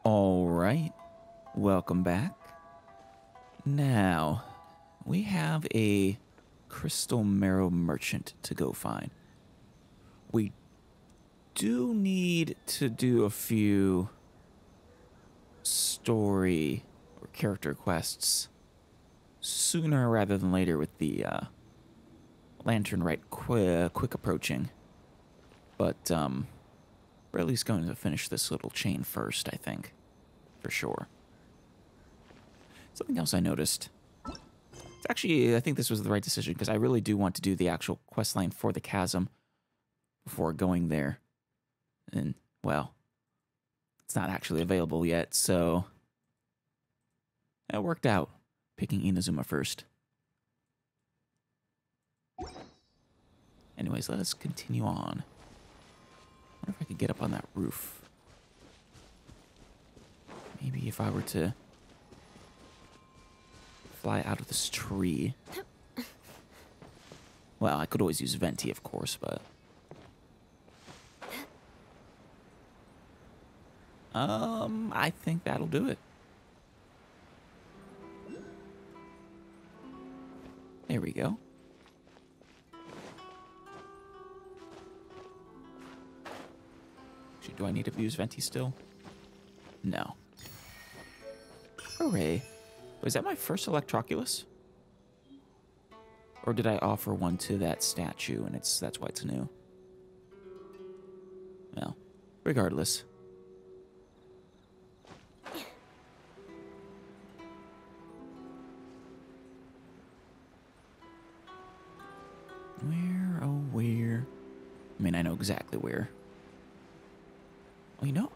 All right, welcome back. Now, we have a crystal marrow merchant to go find. We do need to do a few story or character quests sooner rather than later with the Lantern Rite quick approaching. But we're at least going to finish this little chain first, I think, for sure. Something else I noticed. It's actually, I think this was the right decision because I really do want to do the actual quest line for the chasm before going there. And, well, it's not actually available yet, so it worked out picking Inazuma first. Anyways, let us continue on. I wonder if I could get up on that roof. Maybe if I were to fly out of this tree. Well, I could always use Venti, of course, but... I think that'll do it. There we go. Actually, do I need to use Venti still? No. Hooray. Was that my first Electroculus? Or did I offer one to that statue and that's why it's new? Well, regardless. Where, oh where? I mean, I know exactly where. Oh, you know,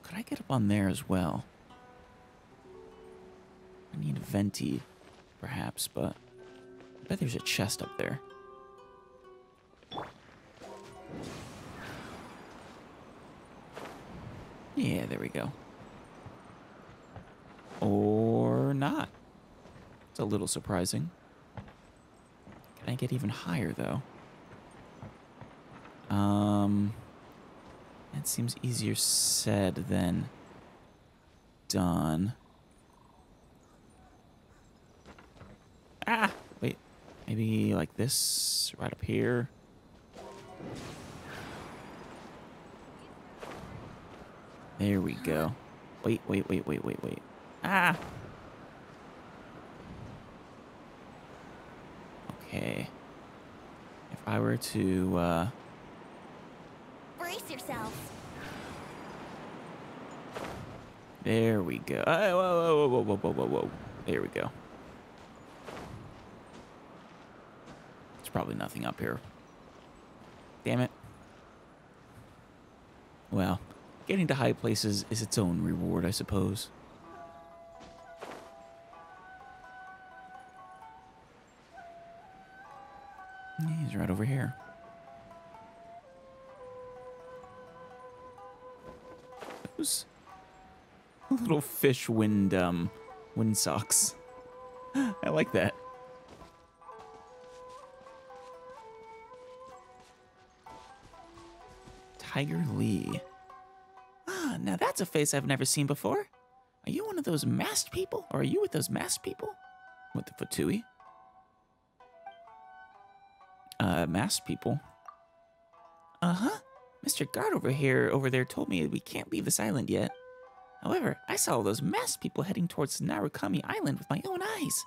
could I get up on there as well? I need a Venti, perhaps, but I bet there's a chest up there. Yeah, there we go. Or not. It's a little surprising. Can I get even higher, though? It seems easier said than done. Ah! Wait. Maybe like this, right up here. There we go. Wait. Ah! Okay. If I were to, Brace yourselves. there we go. Whoa. There we go. There's probably nothing up here. Damn it. Well, getting to high places is its own reward, I suppose. He's right over here. Those little fish wind socks. I like that. Tiger Lee. Ah, now that's a face I've never seen before. Are you one of those masked people? Or are you with those masked people? With the Fatui? Masked people? Uh-huh. Mr. Guard over there told me we can't leave this island yet. However, I saw all those masked people heading towards Narukami Island with my own eyes.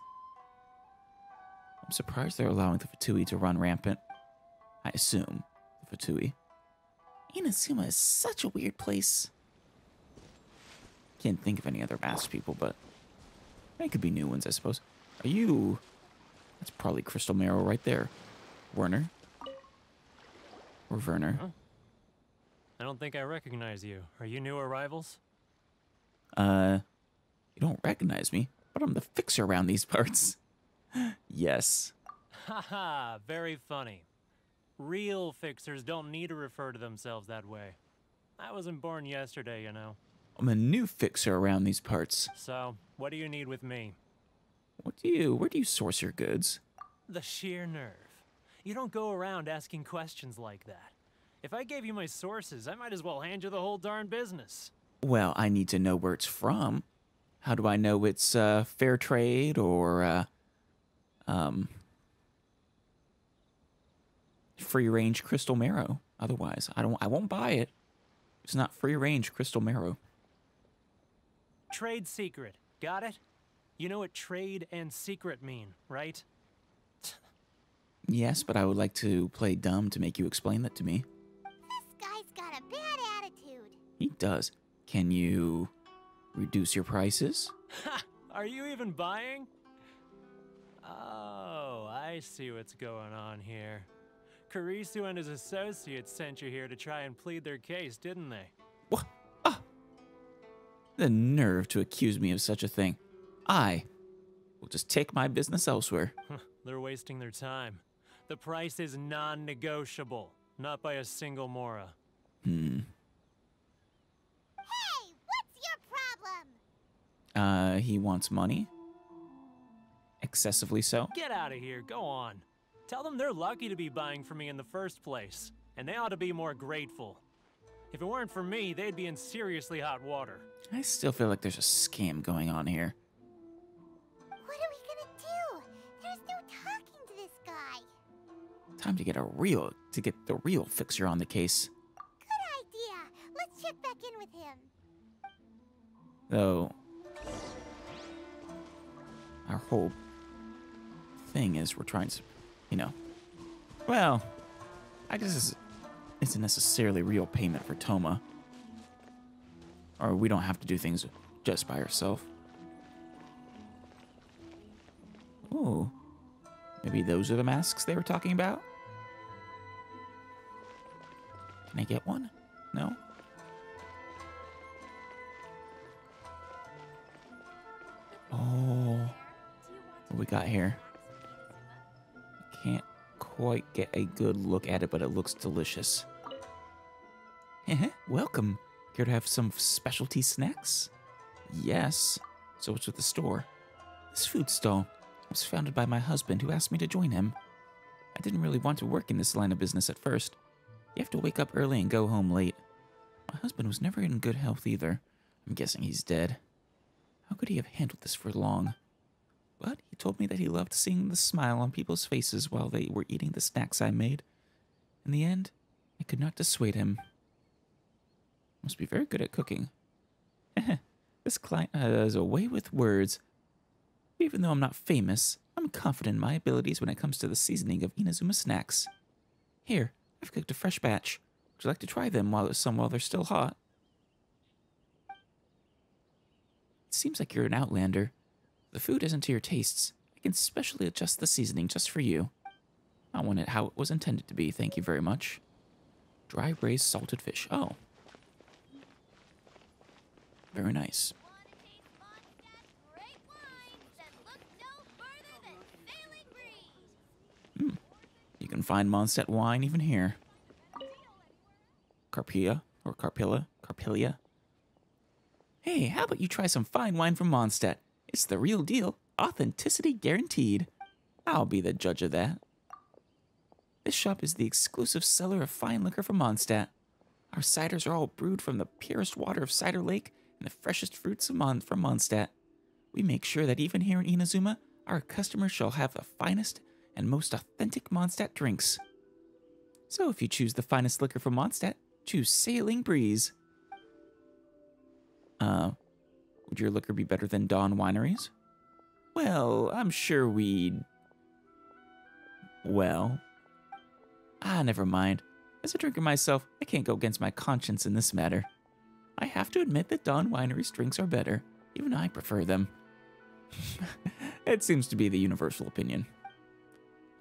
I'm surprised they're allowing the Fatui to run rampant. I assume the Fatui. Inazuma is such a weird place. Can't think of any other masked people, but they could be new ones, I suppose. Are you... That's probably Crystal Marrow right there. Werner? Or Werner? Huh? I don't think I recognize you. Are you new arrivals? You don't recognize me, but I'm the fixer around these parts. Yes. Haha, very funny. Real fixers don't need to refer to themselves that way. I wasn't born yesterday, you know. I'm a new fixer around these parts. So, what do you need with me? Where do you source your goods? The sheer nerve. You don't go around asking questions like that. If I gave you my sources, I might as well hand you the whole darn business. Well, I need to know where it's from. How do I know it's fair trade or free range crystal marrow? Otherwise, I won't buy it. It's not free range crystal marrow. Trade secret. Got it? You know what trade and secret mean, right? Yes, but I would like to play dumb to make you explain that to me. This guy's got a bad attitude. He does. Can you reduce your prices? Are you even buying? Oh, I see what's going on here. Karisu and his associates sent you here to try and plead their case, didn't they? What? Ah! The nerve to accuse me of such a thing. I will just take my business elsewhere. They're wasting their time. The price is non-negotiable, not by a single Mora. Hey, what's your problem? He wants money. Excessively so. Get out of here, go on. Tell them they're lucky to be buying from me in the first place, and they ought to be more grateful. If it weren't for me, they'd be in seriously hot water. I still feel like there's a scam going on here. What are we gonna do? There's no talking to this guy. Time to get the real fixer on the case. Good idea. Let's check back in with him. Though, our whole thing is we're trying to, well, I guess this isn't necessarily real payment for Toma. Or we don't have to do things just by ourselves. Ooh, maybe those are the masks they were talking about? Can I get one? No? Oh, what we got here? Can't quite get a good look at it, but it looks delicious. Welcome. Care to have some specialty snacks? Yes. So what's with the store? This food stall was founded by my husband, who asked me to join him. I didn't really want to work in this line of business at first. You have to wake up early and go home late. My husband was never in good health either. I'm guessing he's dead. How could he have handled this for long? But he told me that he loved seeing the smile on people's faces while they were eating the snacks I made. In the end, I could not dissuade him. Must be very good at cooking. This client has a way with words. Even though I'm not famous, I'm confident in my abilities when it comes to the seasoning of Inazuma snacks. Here, I've cooked a fresh batch. Would you like to try them while they're still hot? It seems like you're an outlander. The food isn't to your tastes. I can specially adjust the seasoning just for you. I want it how it was intended to be, thank you very much. Dry braised salted fish. Oh. Very nice. You can find Mondstadt wine even here. Carpilla or Carpilia. Hey, how about you try some fine wine from Mondstadt? It's the real deal, authenticity guaranteed. I'll be the judge of that. This shop is the exclusive seller of fine liquor from Mondstadt. Our ciders are all brewed from the purest water of Cider Lake and the freshest fruits from Mondstadt. We make sure that even here in Inazuma, our customers shall have the finest and most authentic Mondstadt drinks. So if you choose the finest liquor from Mondstadt, choose Sailing Breeze. Would your liquor be better than Dawn Wineries? Well, I'm sure we'd... Well... never mind. As a drinker myself, I can't go against my conscience in this matter. I have to admit that Dawn Winery's drinks are better. Even I prefer them. It seems to be the universal opinion.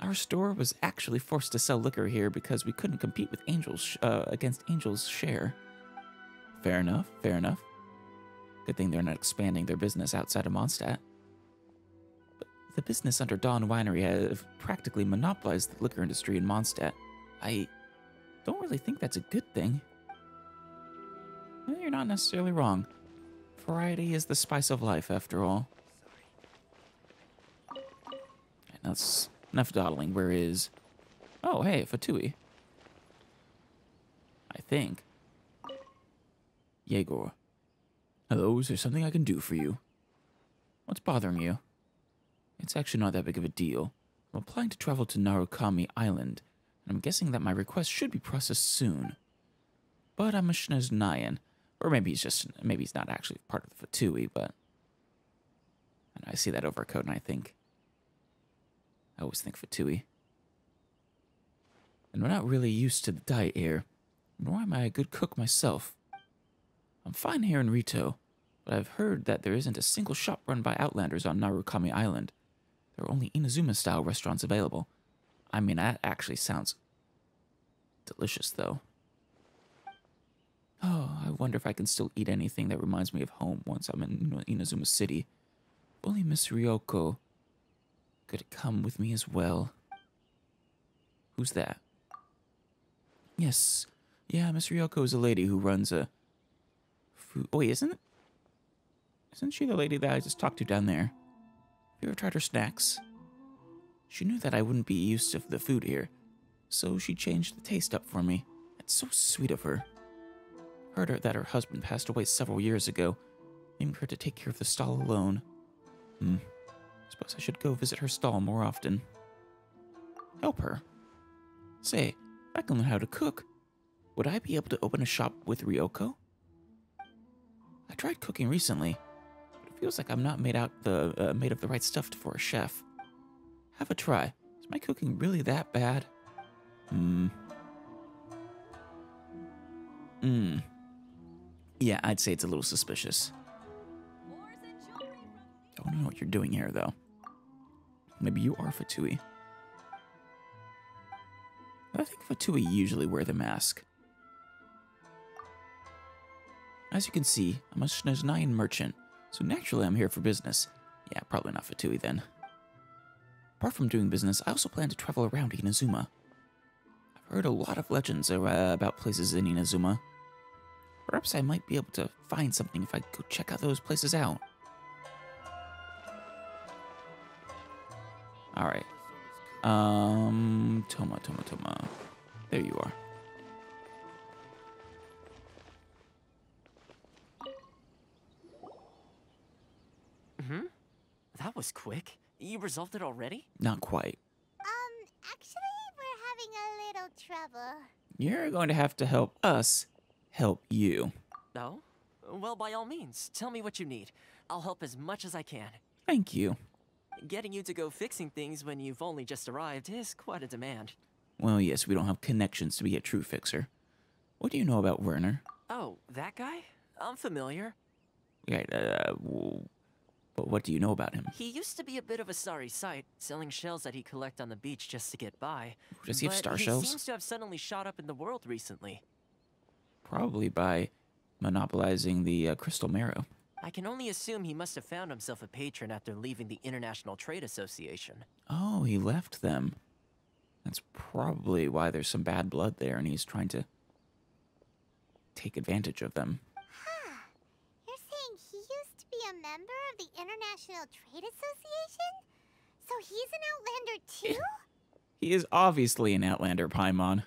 Our store was actually forced to sell liquor here because we couldn't compete with against Angel's share. Fair enough, fair enough. Good thing they're not expanding their business outside of Mondstadt. But the business under Dawn Winery have practically monopolized the liquor industry in Mondstadt. I don't really think that's a good thing. Well, you're not necessarily wrong. Variety is the spice of life, after all. And that's enough dawdling. Where is... Oh, hey, Fatui. I think. Yegor. Hello, is there something I can do for you? What's bothering you? It's actually not that big of a deal. I'm applying to travel to Narukami Island, and I'm guessing that my request should be processed soon. But I'm a Shneznayan, or maybe he's not actually part of the Fatui, but I see that overcoat and I always think Fatui. And we're not really used to the diet here, nor am I a good cook myself. I'm fine here in Rito, but I've heard that there isn't a single shop run by Outlanders on Narukami Island. There are only Inazuma-style restaurants available. I mean, that actually sounds delicious, though. Oh, I wonder if I can still eat anything that reminds me of home once I'm in Inazuma City. If only Miss Ryoko could come with me as well. Who's that? Yes. Yeah, Miss Ryoko is a lady who runs a food... Oh, wait, isn't she the lady that I just talked to down there? Have you ever tried her snacks? She knew that I wouldn't be used to the food here, so she changed the taste up for me. That's so sweet of her. Heard that her husband passed away several years ago, leaving her to take care of the stall alone. Suppose I should go visit her stall more often. Help her. Say, if I can learn how to cook, would I be able to open a shop with Ryoko? I tried cooking recently, but it feels like I'm not made of the right stuff for a chef. Have a try. Is my cooking really that bad? Yeah, I'd say it's a little suspicious. I don't know what you're doing here, though. Maybe you are Fatui. I think Fatui usually wear the mask. As you can see, I'm a Shneznayan merchant, so naturally I'm here for business. Yeah, probably not Fatui then. Apart from doing business, I also plan to travel around Inazuma. I've heard a lot of legends about places in Inazuma. Perhaps I might be able to find something if I go check out those places out. Alright. Toma. There you are. That was quick. You resolved it already? Not quite. Actually, we're having a little trouble. You're going to have to help us help you. No? Well, by all means, tell me what you need. I'll help as much as I can. Thank you. Getting you to go fixing things when you've only just arrived is quite a demand. Well, yes, we don't have connections to be a true fixer. What do you know about Werner? Oh, that guy? I'm familiar. Right, but what do you know about him? He used to be a bit of a sorry sight, selling shells that he'd collect on the beach just to get by. Does he have star But shells? he seems to have suddenly shot up in the world recently. Probably by monopolizing the Crystal Marrow. I can only assume he must have found himself a patron after leaving the International Trade Association. Oh, he left them. That's probably why there's some bad blood there and he's trying to take advantage of them. You're saying he used to be a member of the International Trade Association? So he's an Outlander too? He is obviously an Outlander, Paimon.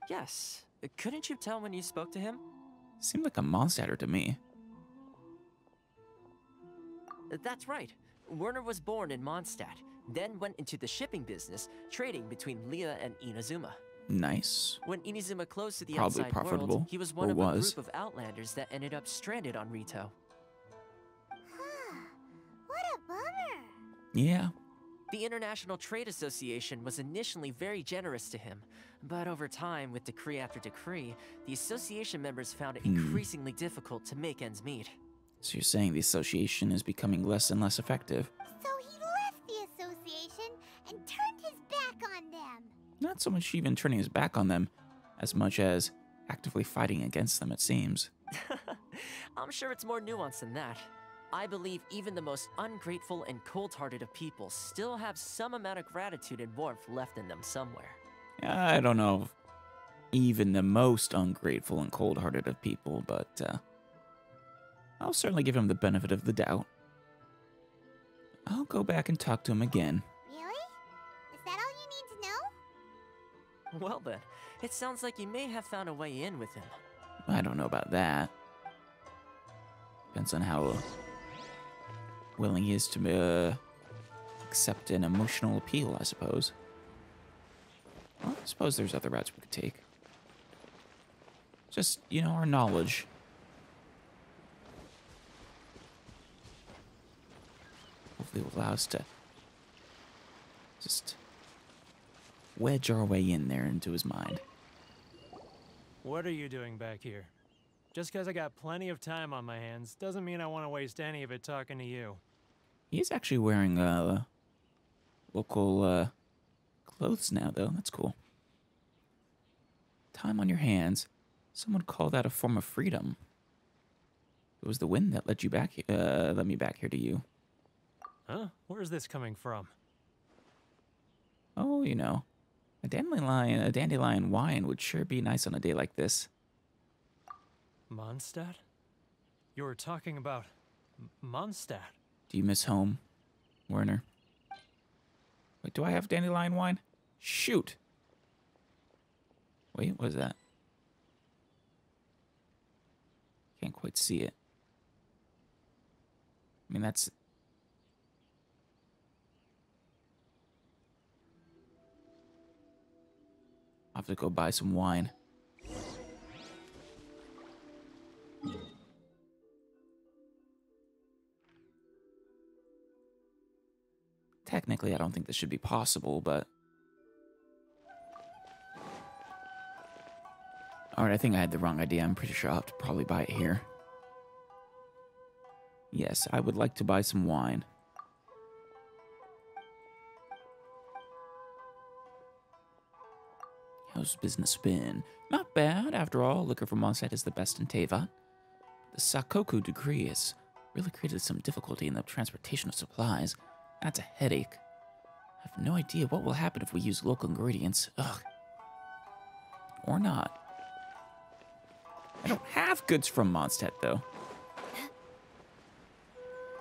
Yes. Couldn't you tell when you spoke to him? Seemed like a Mondstatter to me. That's right. Werner was born in Mondstadt, then went into the shipping business, trading between Leah and Inazuma. Nice. When Inazuma closed to the Probably outside profitable, world, he was one or of was. a group of Outlanders that ended up stranded on Rito. What a bummer. Yeah. The International Trade Association was initially very generous to him, but over time, with decree after decree, the association members found it increasingly difficult to make ends meet. So you're saying the association is becoming less and less effective? So he left the association and turned his back on them. Not so much even turning his back on them, as much as actively fighting against them, it seems. I'm sure it's more nuanced than that. I believe even the most ungrateful and cold-hearted of people still have some amount of gratitude and warmth left in them somewhere. I don't know if even the most ungrateful and cold-hearted of people, but I'll certainly give him the benefit of the doubt. I'll go back and talk to him again. Really? Is that all you need to know? Well then, it sounds like you may have found a way in with him. I don't know about that. Depends on how willing he is to accept an emotional appeal, I suppose. Well, I suppose there's other routes we could take. Just, you know, our knowledge. Hopefully it will allow us to just wedge our way in there into his mind. What are you doing back here? Just because I got plenty of time on my hands doesn't mean I want to waste any of it talking to you. He's actually wearing local clothes now, though. That's cool. Time on your hands. Someone called that a form of freedom. It was the wind that let me back here to you. Huh? Where's this coming from? Oh, you know, a dandelion wine would sure be nice on a day like this. Mondstadt? You were talking about Mondstadt. Do you miss home, Werner? Wait, do I have dandelion wine? Shoot. Wait, what is that? Can't quite see it. I mean, that's... I'll have to go buy some wine. Technically, I don't think this should be possible, but... Alright, I think I had the wrong idea. I'm pretty sure I'll have to probably buy it here. Yes, I would like to buy some wine. How's business been? Not bad, after all. Liquor from Mondstadt is the best in Teyvat. The Sakoku decree has really created some difficulty in the transportation of supplies. That's a headache. I have no idea what will happen if we use local ingredients. Ugh. Or not. I don't have goods from Mondstadt, though.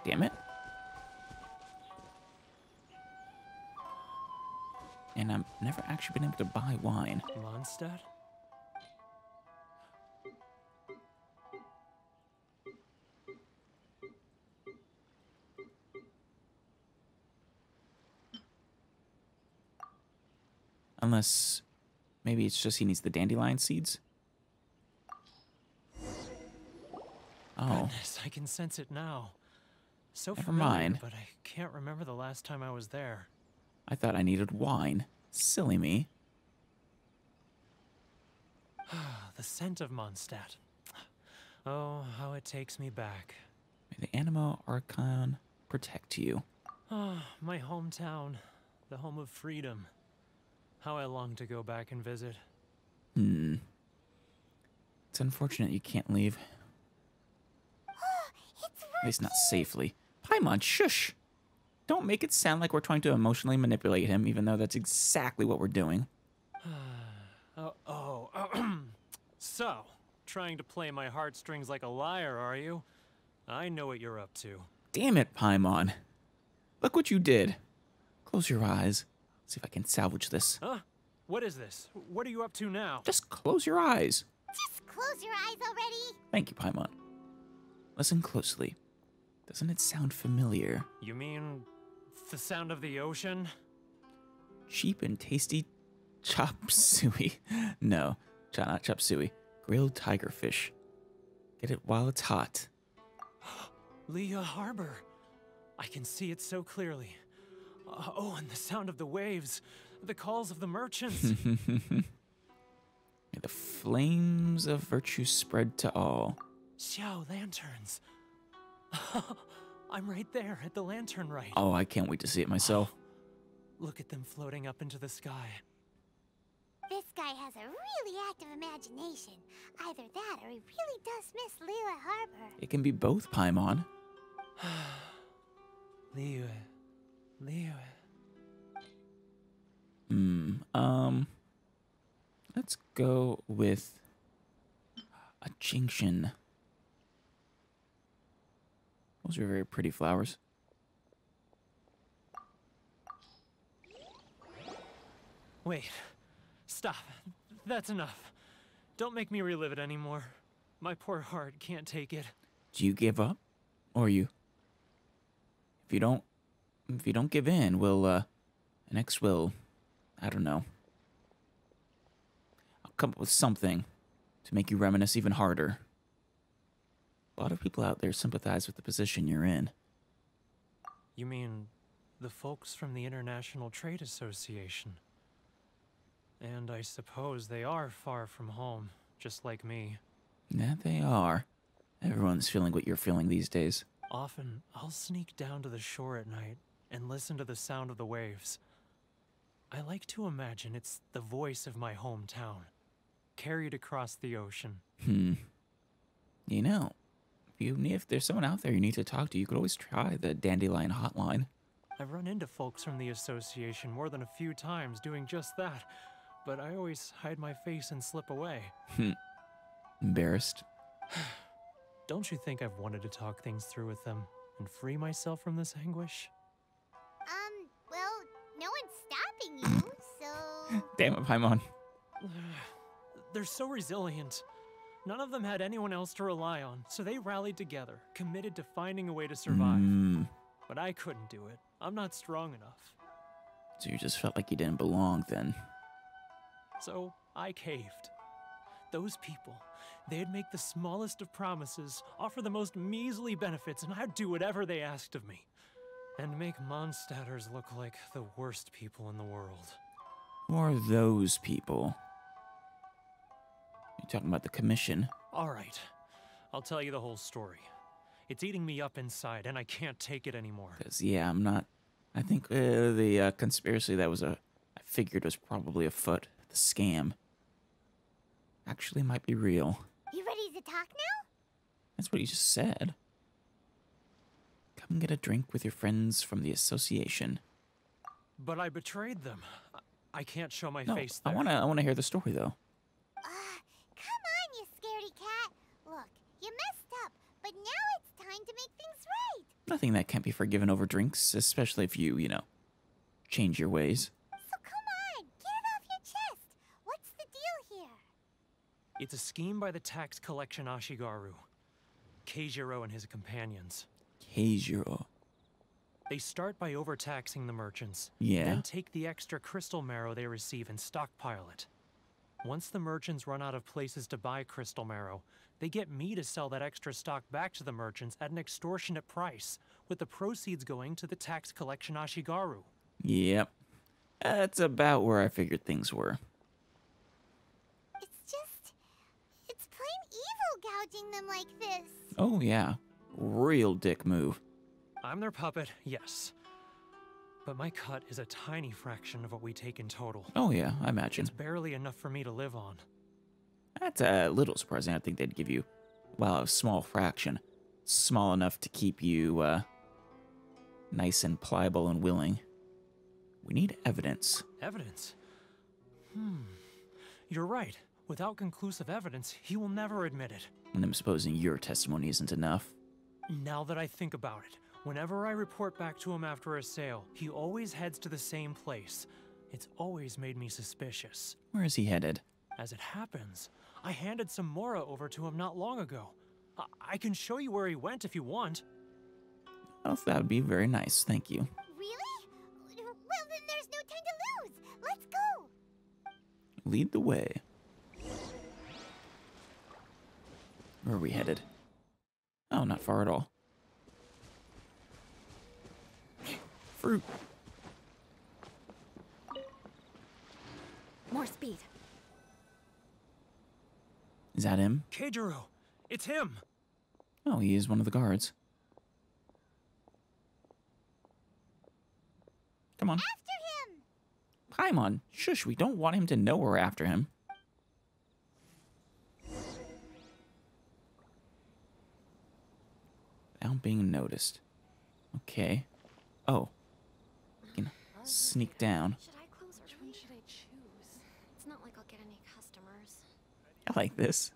Damn it. And I've never actually been able to buy wine. Mondstadt? Unless maybe it's just he needs the dandelion seeds. Oh. Goodness, I can sense it now. So Never familiar, mind. but I can't remember the last time I was there. I thought I needed wine. Silly me. The scent of Mondstadt. Oh, how it takes me back. May the Animo Archon protect you. Ah, my hometown. The home of freedom. How I long to go back and visit. It's unfortunate you can't leave. At least not safely. Paimon, shush! Don't make it sound like we're trying to emotionally manipulate him, even though that's exactly what we're doing. So, trying to play my heartstrings like a liar, are you? I know what you're up to. Damn it, Paimon. Look what you did. Close your eyes. See if I can salvage this. Huh? What is this? What are you up to now? Just close your eyes. Just close your eyes already. Thank you, Paimon. Listen closely. Doesn't it sound familiar? You mean the sound of the ocean? Cheap and tasty chop suey. No, not chop suey. Grilled tiger fish. Get it while it's hot. Leah Harbor. I can see it so clearly. Oh, and the sound of the waves. The calls of the merchants. May the flames of virtue spread to all. Xiao lanterns. I'm right there at the lantern right. Oh, I can't wait to see it myself. Look at them floating up into the sky. This guy has a really active imagination. Either that or he really does miss Liyue Harbor. It can be both, Paimon. Liyue. Let's go with a Jinxian. Those are very pretty flowers. Wait. Stop. That's enough. Don't make me relive it anymore. My poor heart can't take it. Do you give up? Or you... If you don't give in, next will, I don't know. I'll come up with something to make you reminisce even harder. A lot of people out there sympathize with the position you're in. You mean the folks from the International Trade Association? And I suppose they are far from home, just like me. That they are. Everyone's feeling what you're feeling these days. Often, I'll sneak down to the shore at night and listen to the sound of the waves. I like to imagine it's the voice of my hometown, carried across the ocean. You know, if there's someone out there you need to talk to, you could always try the Dandelion hotline. I've run into folks from the association more than a few times doing just that, but I always hide my face and slip away. Embarrassed? Don't you think I've wanted to talk things through with them and free myself from this anguish? Well, no one's stopping you, so... Damn it, Paimon. They're so resilient. None of them had anyone else to rely on, so they rallied together, committed to finding a way to survive. But I couldn't do it. I'm not strong enough. So you just felt like you didn't belong then? So I caved. Those people, they'd make the smallest of promises, offer the most measly benefits, and I'd do whatever they asked of me. And make Mondstadters look like the worst people in the world. Who are those people? You're talking about the commission? Alright, I'll tell you the whole story. It's eating me up inside, and I can't take it anymore. Because, yeah, I'm not... I think the conspiracy that I figured was probably afoot, the scam, actually might be real. You ready to talk now? That's what you just said. Come get a drink with your friends from the association. But I betrayed them. I can't show my No, face there. I wanna hear the story, though. Come on, you scaredy cat. Look, you messed up, but now it's time to make things right. Nothing that can't be forgiven over drinks, especially if you, change your ways. So come on, get it off your chest. What's the deal here? It's a scheme by the tax collection Ashigaru. Keijiro and his companions. Keijiro. They start by overtaxing the merchants. Yeah. Then take the extra crystal marrow they receive and stockpile it. Once the merchants run out of places to buy crystal marrow, they get me to sell that extra stock back to the merchants at an extortionate price, with the proceeds going to the tax collection Ashigaru. Yep. That's about where I figured things were. It's plain evil gouging them like this. Oh, yeah. Real dick move. I'm their puppet, yes. But my cut is a tiny fraction of what we take in total. Oh, yeah, I imagine. It's barely enough for me to live on. That's a little surprising. I think they'd give you, well, a small fraction. Small enough to keep you, nice and pliable and willing. We need evidence. Evidence? You're right. Without conclusive evidence, he will never admit it. And I'm supposing your testimony isn't enough. Now that I think about it, whenever I report back to him after a sale, he always heads to the same place. It's always made me suspicious. Where is he headed? As it happens, I handed some Mora over to him not long ago. I can show you where he went if you want. Oh, that would be very nice. Thank you. Really? Well, then there's no time to lose. Let's go. Lead the way. Where are we headed? Oh, not far at all. Fruit. More speed. Is that him? Keijiro! It's him! Oh, he is one of the guards. Come on. After him. Paimon, shush, we don't want him to know we're after him. Without being noticed. Okay. Oh. We can sneak down. Should I close or which one should I choose? It's not like I'll get any customers. I like this.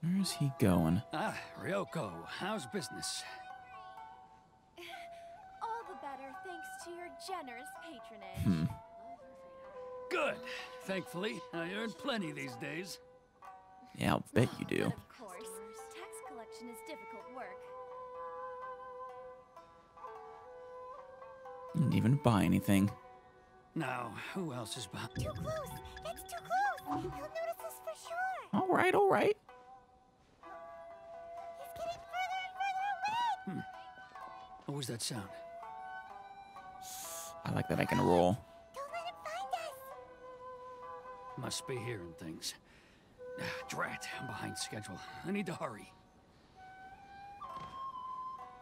Where's he going? Ah, Ryoko, how's business? All the better thanks to your generous patronage. Good. Thankfully, I earn plenty these days. Yeah, I'll bet you do. But of course, tax collection is difficult work. Didn't even buy anything. Now, who else is behind? Too close! That's too close! He'll notice us for sure! All right, all right. He's getting further and further away! What was that sound? I like that I can roll. Don't let him find us! Must be hearing things. Drat, I'm behind schedule. I need to hurry.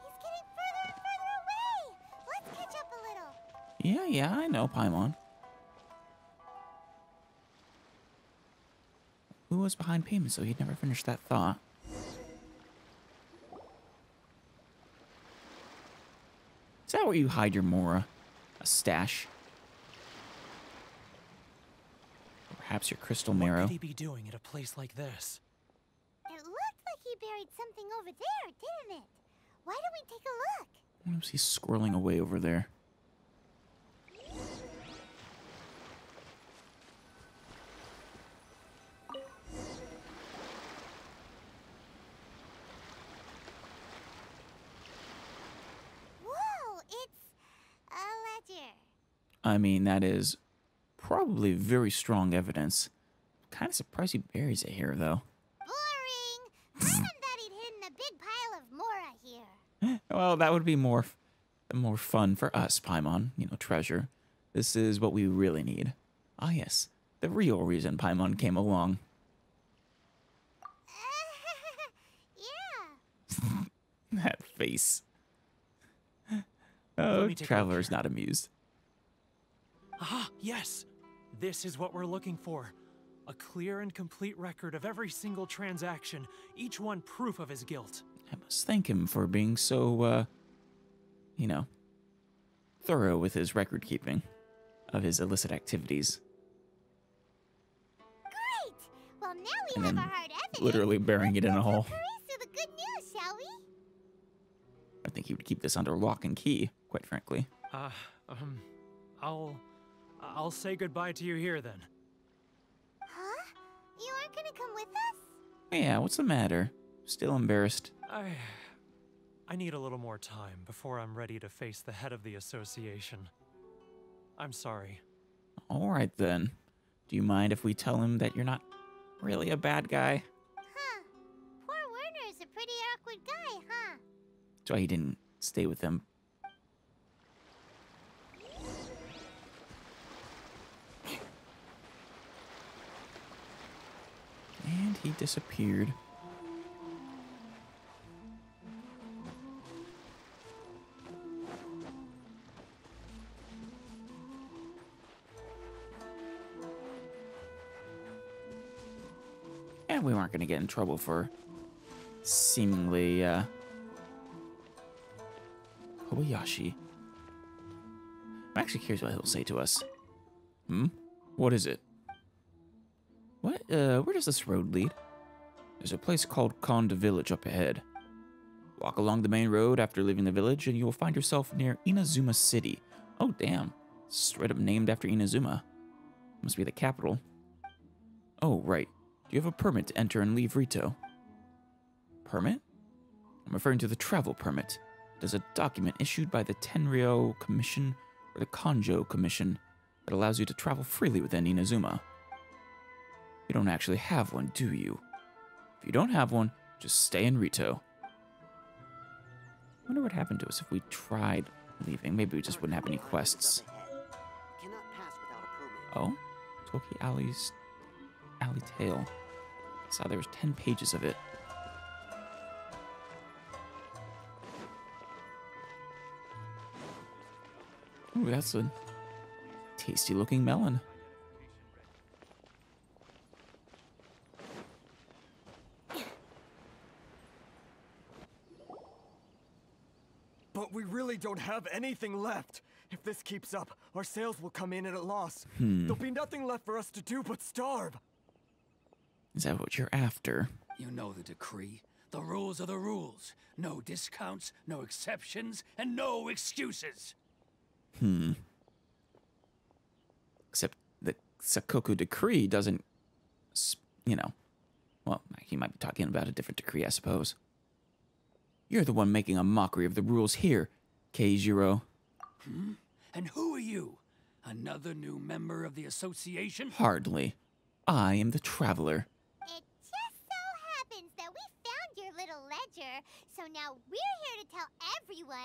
He's getting further and further away! Let's catch up a little. Yeah, I know, Paimon. Who was behind payment, so he'd never finished that thought. Is that where you hide your Mora? A stash? Or perhaps your crystal What marrow? could he be doing at a place like this? It looked like he buried something over there, didn't it? Why don't we take a look? What was he squirreling away over there? Whoa, it's a ledger. I mean, that is probably very strong evidence. Kind of surprised he buries it here, though. Boring! Told him that he'd hidden a big pile of Mora here. Well, that would be more fun for us, Paimon. You know, treasure. This is what we really need. Ah, yes. The real reason Paimon came along. Yeah. That face. Let Oh, me take a Traveler's look. not amused. Ah, yes! This is what we're looking for. A clear and complete record of every single transaction, each one proof of his guilt. I must thank him for being so, you know, thorough with his record keeping of his illicit activities. Great! Well, now we And have then our hard evidence. literally burying it in a Let's hole. tell Carice the good news, shall we? I think he would keep this under lock and key, quite frankly. I'll say goodbye to you here then. Huh? You aren't gonna come with us? Yeah, what's the matter? Still embarrassed? I need a little more time before I'm ready to face the head of the association. I'm sorry. All right, then. Do you mind if we tell him that you're not really a bad guy? Huh. Poor Werner's a pretty awkward guy, huh? That's why he didn't stay with them. And he disappeared. And we weren't going to get in trouble for seemingly, Kobayashi. I'm actually curious what he'll say to us. What is it? What, where does this road lead? There's a place called Konda Village up ahead. Walk along the main road after leaving the village and you will find yourself near Inazuma City. Oh, damn. Straight up named after Inazuma. Must be the capital. Oh, right. Do you have a permit to enter and leave Rito? Permit? I'm referring to the travel permit. It is a document issued by the Tenryou Commission or the Konjo Commission that allows you to travel freely within Inazuma. You don't actually have one, do you? If you don't have one, just stay in Rito. I wonder what happened to us if we tried leaving. Maybe we just wouldn't have any quests. Oh? Toki Alley's Alley Tale. I saw there was 10 pages of it. Ooh, that's a tasty looking melon. But we really don't have anything left. If this keeps up, our sales will come in at a loss. Hmm. There'll be nothing left for us to do but starve. Is that what you're after? You know the decree. The rules are the rules. No discounts, no exceptions, and no excuses. Sakoku decree doesn't, you know, well, he might be talking about a different decree, I suppose. You're the one making a mockery of the rules here, Keijiro. And who are you? Another new member of the association? Hardly. I am the Traveler. It just so happens that we found your little ledger, so now we're here to tell everyone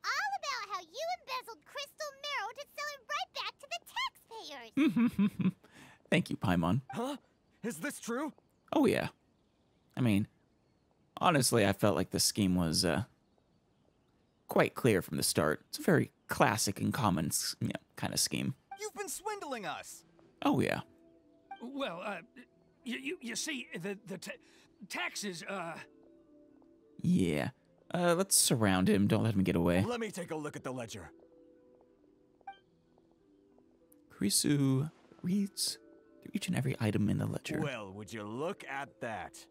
all about how you embezzled Crystal Marrow to sell it right back to the taxpayers. Thank you, Paimon. Huh? Is this true? Oh, yeah. I mean, honestly, I felt like the scheme was quite clear from the start. It's a very classic and common kind of scheme. You've been swindling us. Oh, yeah. Well, you see, the taxes, Yeah. Let's surround him. Don't let him get away. Let me take a look at the ledger. Kurisu reads through each and every item in the ledger. Well, would you look at that?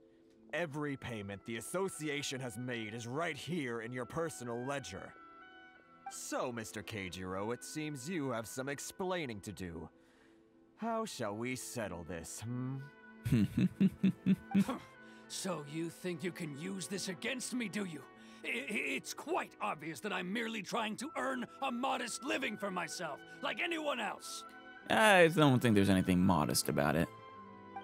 Every payment the association has made is right here in your personal ledger. So, Mr. Keijiro, it seems you have some explaining to do. How shall we settle this, So you think you can use this against me, do you? It's quite obvious that I'm merely trying to earn a modest living for myself, like anyone else. I don't think there's anything modest about it.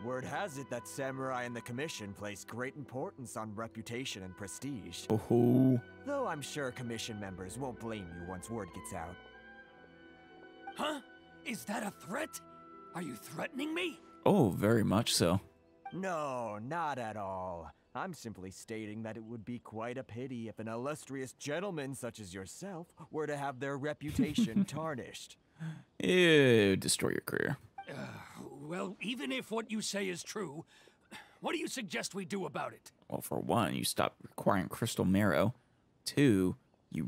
Word has it that Samurai and the Commission place great importance on reputation and prestige. Oh. Though I'm sure Commission members won't blame you once word gets out. Huh? Is that a threat? Are you threatening me? Oh, very much so. No, not at all. I'm simply stating that it would be quite a pity if an illustrious gentleman such as yourself were to have their reputation tarnished. Ew, destroy your career. Well, even if what you say is true, what do you suggest we do about it? Well, for one, you stop requiring Crystal Marrow. Two, you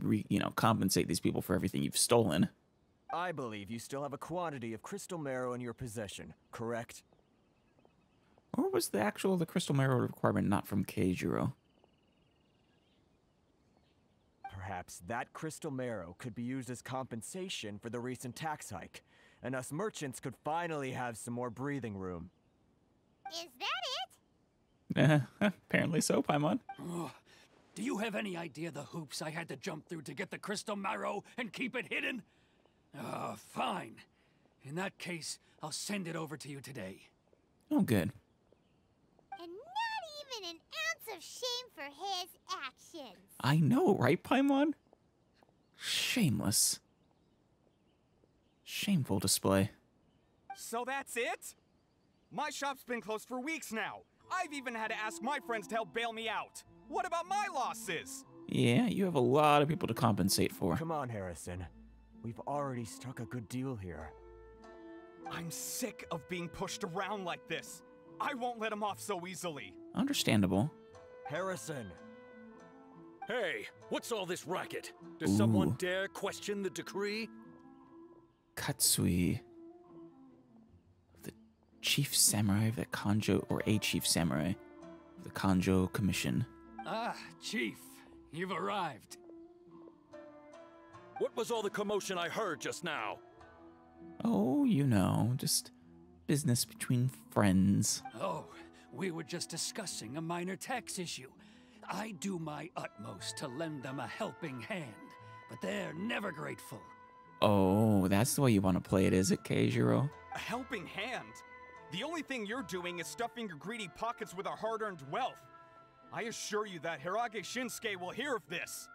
compensate these people for everything you've stolen. I believe you still have a quantity of Crystal Marrow in your possession, correct? Or was the Crystal Marrow requirement not from Keijiro? Perhaps that Crystal Marrow could be used as compensation for the recent tax hike, and us merchants could finally have some more breathing room. Is that it? Apparently so, Paimon. Do you have any idea the hoops I had to jump through to get the Crystal Marrow and keep it hidden? Fine. In that case, I'll send it over to you today. Oh, good. And not even an ounce of shame for his actions. I know, right, Paimon? Shameless. Shameful display. So that's it? My shop's been closed for weeks now. I've even had to ask my friends to help bail me out. What about my losses? Yeah, you have a lot of people to compensate for. Come on, Harrison. We've already struck a good deal here. I'm sick of being pushed around like this. I won't let him off so easily. Understandable. Harrison! Hey, what's all this racket? Does Ooh. someone dare question the decree? Katsui. The chief samurai of the Kanjo, or a chief samurai of the Kanjo Commission. Ah, Chief, you've arrived. What was all the commotion I heard just now? Oh, just business between friends. Oh, we were just discussing a minor tax issue. I do my utmost to lend them a helping hand, but they're never grateful. Oh, that's the way you want to play it, is it, Keijiro? A helping hand? The only thing you're doing is stuffing your greedy pockets with our hard-earned wealth. I assure you that Hirage Shinsuke will hear of this.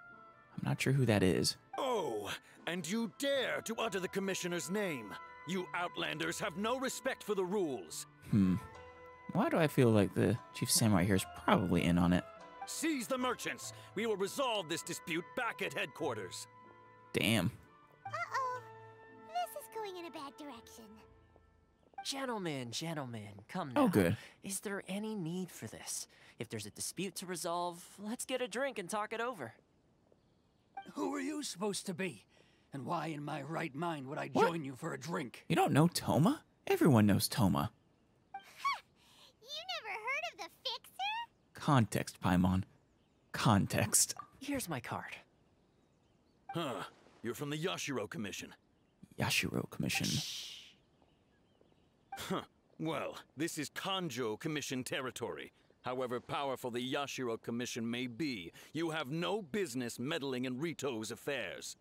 I'm not sure who that is. Oh, and you dare to utter the commissioner's name. You outlanders have no respect for the rules. Why do I feel like the chief samurai here is probably in on it? Seize the merchants. We will resolve this dispute back at headquarters. Damn. Uh-oh. This is going in a bad direction. Gentlemen, come now. Oh, good. Is there any need for this? If there's a dispute to resolve, let's get a drink and talk it over. Who are you supposed to be? And why in my right mind would I What? join you for a drink? You don't know Toma? Everyone knows Toma. You never heard of the Fixer? Context, Paimon. Context. Here's my card. Huh. You're from the Yashiro Commission. Yashiro Commission. Well, this is Kanjo Commission territory. However powerful the Yashiro Commission may be, you have no business meddling in Rito's affairs.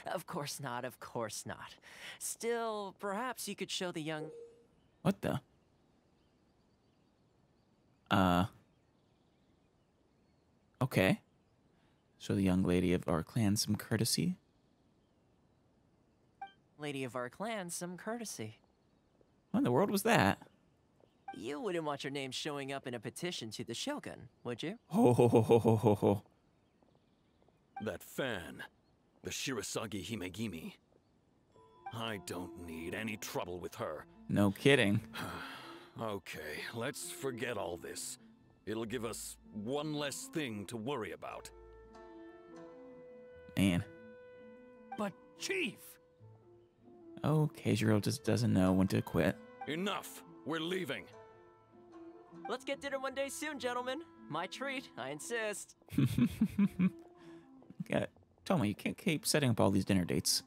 Of course not, of course not. Still, perhaps you could show the young... What the? Okay. Show the young lady of our clan some courtesy. lady of our clan some courtesy. What in the world was that? You wouldn't want your name showing up in a petition to the Shogun, would you? Ho ho ho ho ho ho ho. That fan, the Shirasagi Himegimi. I don't need any trouble with her. No kidding. Okay, let's forget all this. It'll give us one less thing to worry about. Man. But, Chief! Oh, Keijiro just doesn't know when to quit. Enough! We're leaving. Let's get dinner one day soon, gentlemen. My treat, I insist. Yeah, Toma, you can't keep setting up all these dinner dates.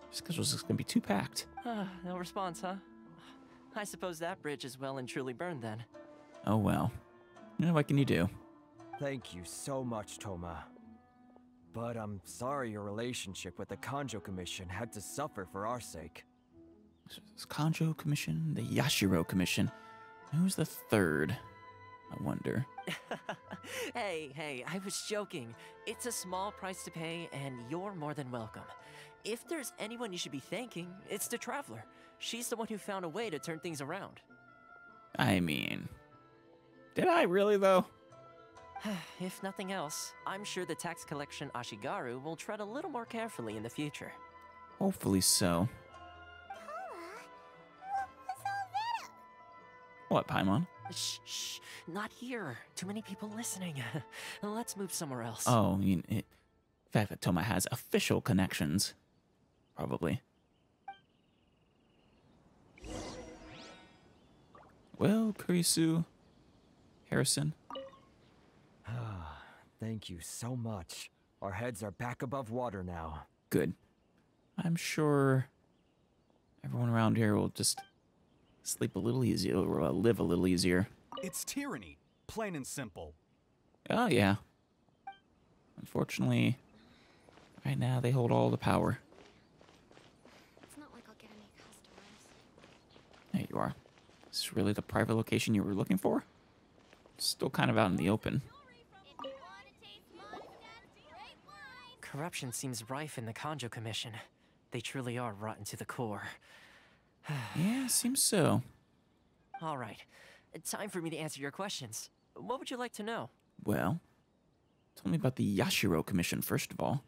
Your schedule's just gonna be too packed. No response, huh? I suppose that bridge is well and truly burned then. Oh well. What can you do? Thank you so much, Toma. But I'm sorry your relationship with the Kanjo Commission had to suffer for our sake. This Kanjo Commission, the Yashiro Commission. Who's the third? I wonder. Hey, I was joking. It's a small price to pay, and you're more than welcome. If there's anyone you should be thanking, it's the Traveler. She's the one who found a way to turn things around. I mean... Did I really, though? If nothing else, I'm sure the tax collection Ashigaru will tread a little more carefully in the future. Hopefully so. What was all that? What, Paimon? Shh, not here. Too many people listening. Let's move somewhere else. Oh, I mean, the fact that Toma has official connections. Probably. Well, Kurisu, Harrison. Thank you so much. Our heads are back above water now. Good. I'm sure everyone around here will just sleep a little easier, or live a little easier. It's tyranny, plain and simple. Oh, yeah. Unfortunately, right now they hold all the power. It's not like I'll get any customers. There you are. Is this really the private location you were looking for? Still kind of out in the open. Corruption seems rife in the Kanjo Commission. They truly are rotten to the core. Yeah, seems so. All right. Time for me to answer your questions. What would you like to know? Well, tell me about the Yashiro Commission, first of all.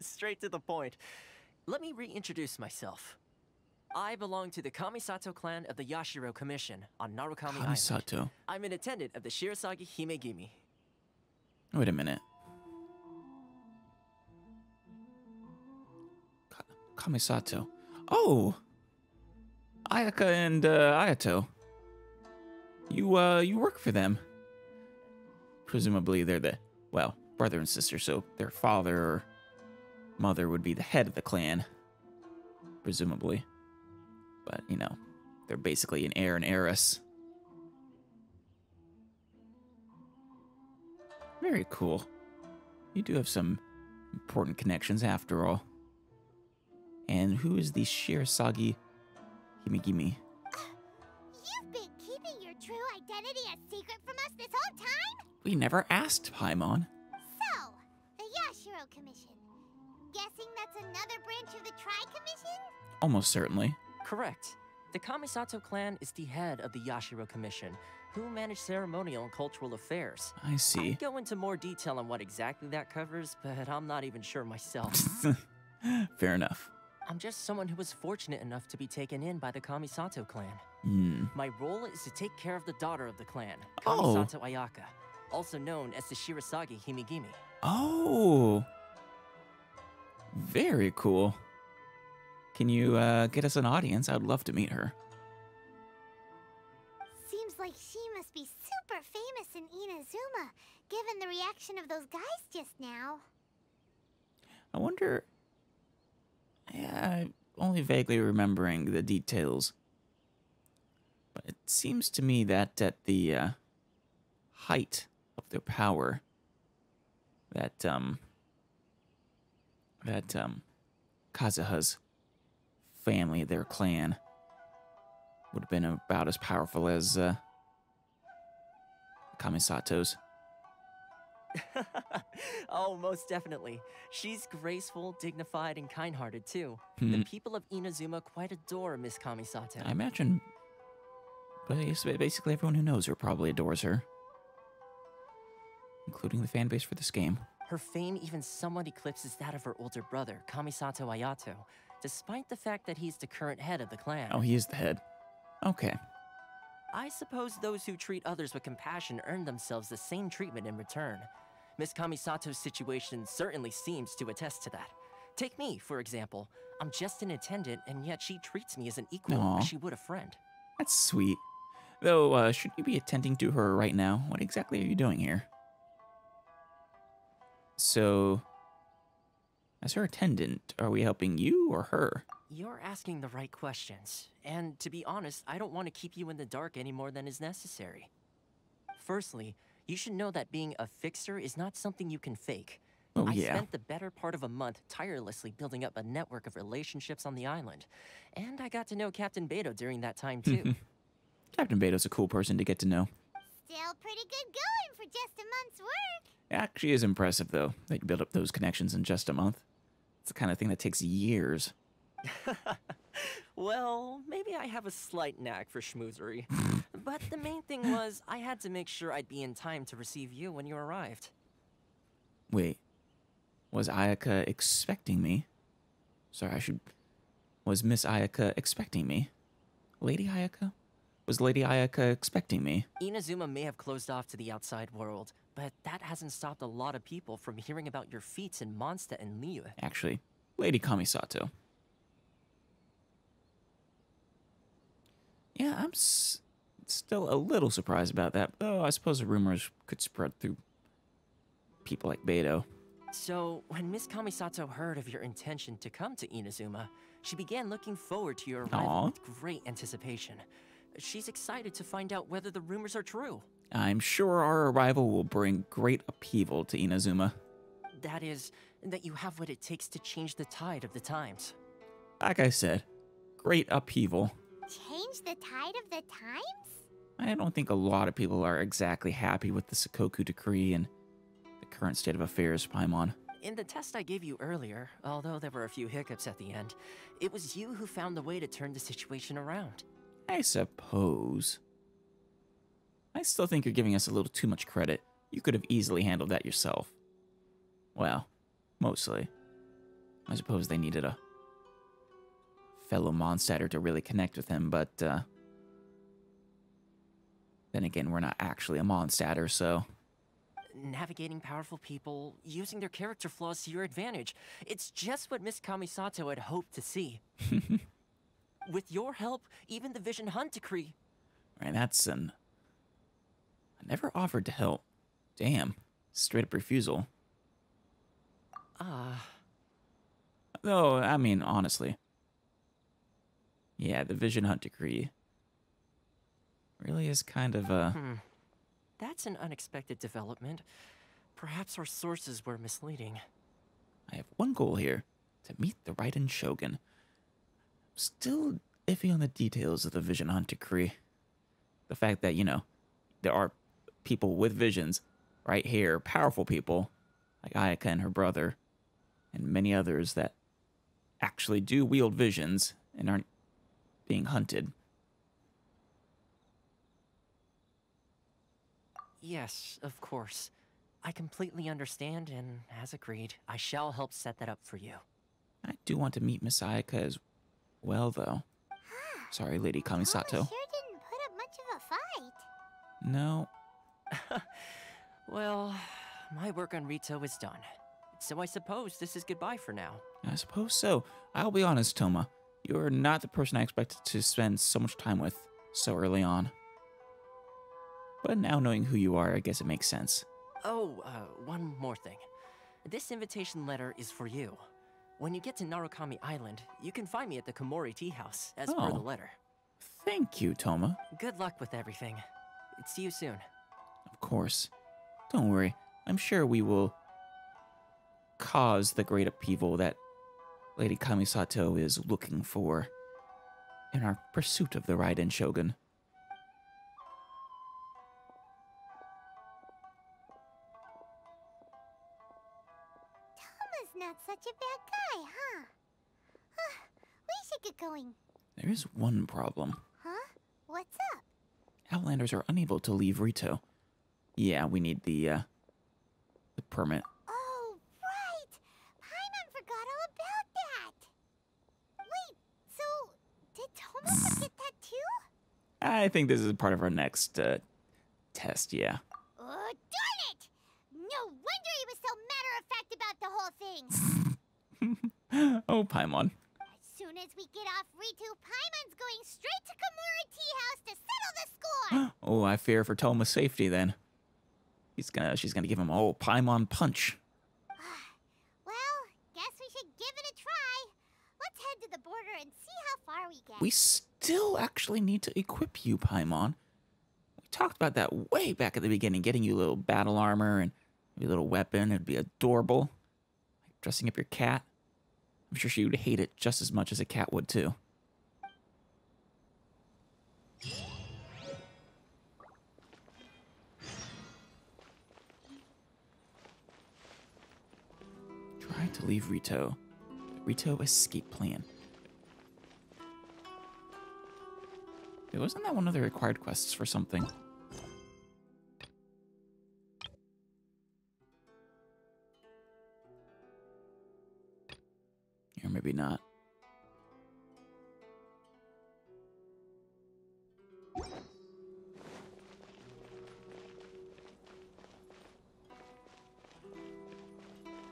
Straight to the point. Let me reintroduce myself. I belong to the Kamisato clan of the Yashiro Commission on Narukami Island. Kamisato. I'm an attendant of the Shirasagi Himegimi. Wait a minute. Kamisato. Oh! Ayaka and Ayato. You work for them. Presumably they're the, well, brother and sister, so their father or mother would be the head of the clan. Presumably. But, you know, they're basically an heir and heiress. Very cool. You do have some important connections after all. And who is the Shirasagi Himegimi? You've been keeping your true identity a secret from us this whole time? We never asked, Paimon. So, the Yashiro Commission. Guessing that's another branch of the Tri-Commission? Almost certainly. Correct. The Kamisato clan is the head of the Yashiro Commission, who manage ceremonial and cultural affairs. I see. I'd go into more detail on what exactly that covers, but I'm not even sure myself. Fair enough. I'm just someone who was fortunate enough to be taken in by the Kamisato clan. Hmm. My role is to take care of the daughter of the clan, Oh. Kamisato Ayaka, also known as the Shirasagi Himegimi. Oh. Very cool. Can you get us an audience? I'd love to meet her. Seems like she must be super famous in Inazuma, given the reaction of those guys just now. I wonder... only vaguely remembering the details. But it seems to me that at the height of their power, that Kazuha's family, their clan, would have been about as powerful as Kamisato's. Oh, most definitely. She's graceful, dignified, and kind-hearted, too. The people of Inazuma quite adore Miss Kamisato. I imagine basically everyone who knows her probably adores her, including the fan base for this game. Her fame even somewhat eclipses that of her older brother, Kamisato Ayato, despite the fact that he's the current head of the clan. Oh, he is the head. Okay. I suppose those who treat others with compassion earn themselves the same treatment in return. Miss Kamisato's situation certainly seems to attest to that. Take me, for example. I'm just an attendant, and yet she treats me as an equal, Aw. as she would a friend. That's sweet. Though, should you be attending to her right now? What exactly are you doing here? So, as her attendant, are we helping you or her? You're asking the right questions, and to be honest, I don't want to keep you in the dark any more than is necessary. Firstly, you should know that being a fixer is not something you can fake. Oh, I yeah. spent the better part of a month tirelessly building up a network of relationships on the island, and I got to know Captain Beto during that time too. Captain Beto's a cool person to get to know. Still pretty good going for just a month's work. It actually is impressive, though, that you build up those connections in just a month. It's the kind of thing that takes years. Well, maybe I have a slight knack for schmoozery. But the main thing was, I had to make sure I'd be in time to receive you when you arrived. Wait, was Ayaka expecting me? Sorry, Was Miss Ayaka expecting me? Lady Ayaka? Was Lady Ayaka expecting me? Inazuma may have closed off to the outside world, but that hasn't stopped a lot of people from hearing about your feats in Mondstadt and Liyue. Actually, Lady Kamisato. Yeah, I'm still a little surprised about that, though I suppose the rumors could spread through people like Beto. So, when Miss Kamisato heard of your intention to come to Inazuma, she began looking forward to your arrival Aw. with great anticipation. She's excited to find out whether the rumors are true. I'm sure our arrival will bring great upheaval to Inazuma. That is, that you have what it takes to change the tide of the times. Like I said, great upheaval. Change the tide of the times? I don't think a lot of people are exactly happy with the Sakoku decree and the current state of affairs, Paimon. In the test I gave you earlier, although there were a few hiccups at the end, it was you who found the way to turn the situation around. I suppose. I still think you're giving us a little too much credit. You could have easily handled that yourself. Well, mostly. I suppose they needed a fellow Mondstadter to really connect with him, but, then again, we're not actually a Mondstadter, so... Navigating powerful people, using their character flaws to your advantage. It's just what Miss Kamisato had hoped to see. With your help, even the Vision Hunt decree. Right, that's an... I never offered to help. Damn. Straight up refusal. Though, I mean, honestly. Yeah, the Vision Hunt decree really is kind of a... That's an unexpected development. Perhaps our sources were misleading. I have one goal here. To meet the Raiden Shogun. Still iffy on the details of the Vision Hunt decree. The fact that, you know, there are people with visions right here, powerful people, like Ayaka and her brother, and many others that actually do wield visions and aren't being hunted. Yes, of course. I completely understand, and as agreed, I shall help set that up for you. I do want to meet Miss Ayaka as well, though. Sorry, Lady Kamisato. Toma sure didn't put up much of a fight. No. Well, my work on Rito is done. So I suppose this is goodbye for now. I suppose so. I'll be honest, Toma. You're not the person I expected to spend so much time with so early on. But now knowing who you are, I guess it makes sense. Oh, one more thing. This invitation letter is for you. When you get to Narukami Island, you can find me at the Komori Tea House, as per the Oh. letter. Thank you, Toma. Good luck with everything. See you soon. Of course. Don't worry. I'm sure we will cause the great upheaval that Lady Kamisato is looking for in our pursuit of the Raiden Shogun. Toma's not such a bad guy, huh? We should get going. There is one problem. Huh? What's up? Outlanders are unable to leave Rito. Yeah, we need the permit. Oh, right! Paimon forgot all about that! Wait, so did Toma forget that too? I think this is part of our next test, yeah. Oh, darn it! No wonder he was so matter-of-fact about the whole thing! Oh, Paimon. As soon as we get off Ritu, Paimon's going straight to Komori Tea House to settle the score! Oh, I fear for Toma's safety then. She's gonna give him a whole Paimon punch. Well, guess we should give it a try. Let's head to the border and see how far we get. We still actually need to equip you, Paimon. We talked about that way back at the beginning, getting you a little battle armor and maybe a little weapon. It'd be adorable. Like dressing up your cat. I'm sure she would hate it just as much as a cat would, too. Try to leave Rito. Rito escape plan. Wait, wasn't that one of the required quests for something? Or maybe not.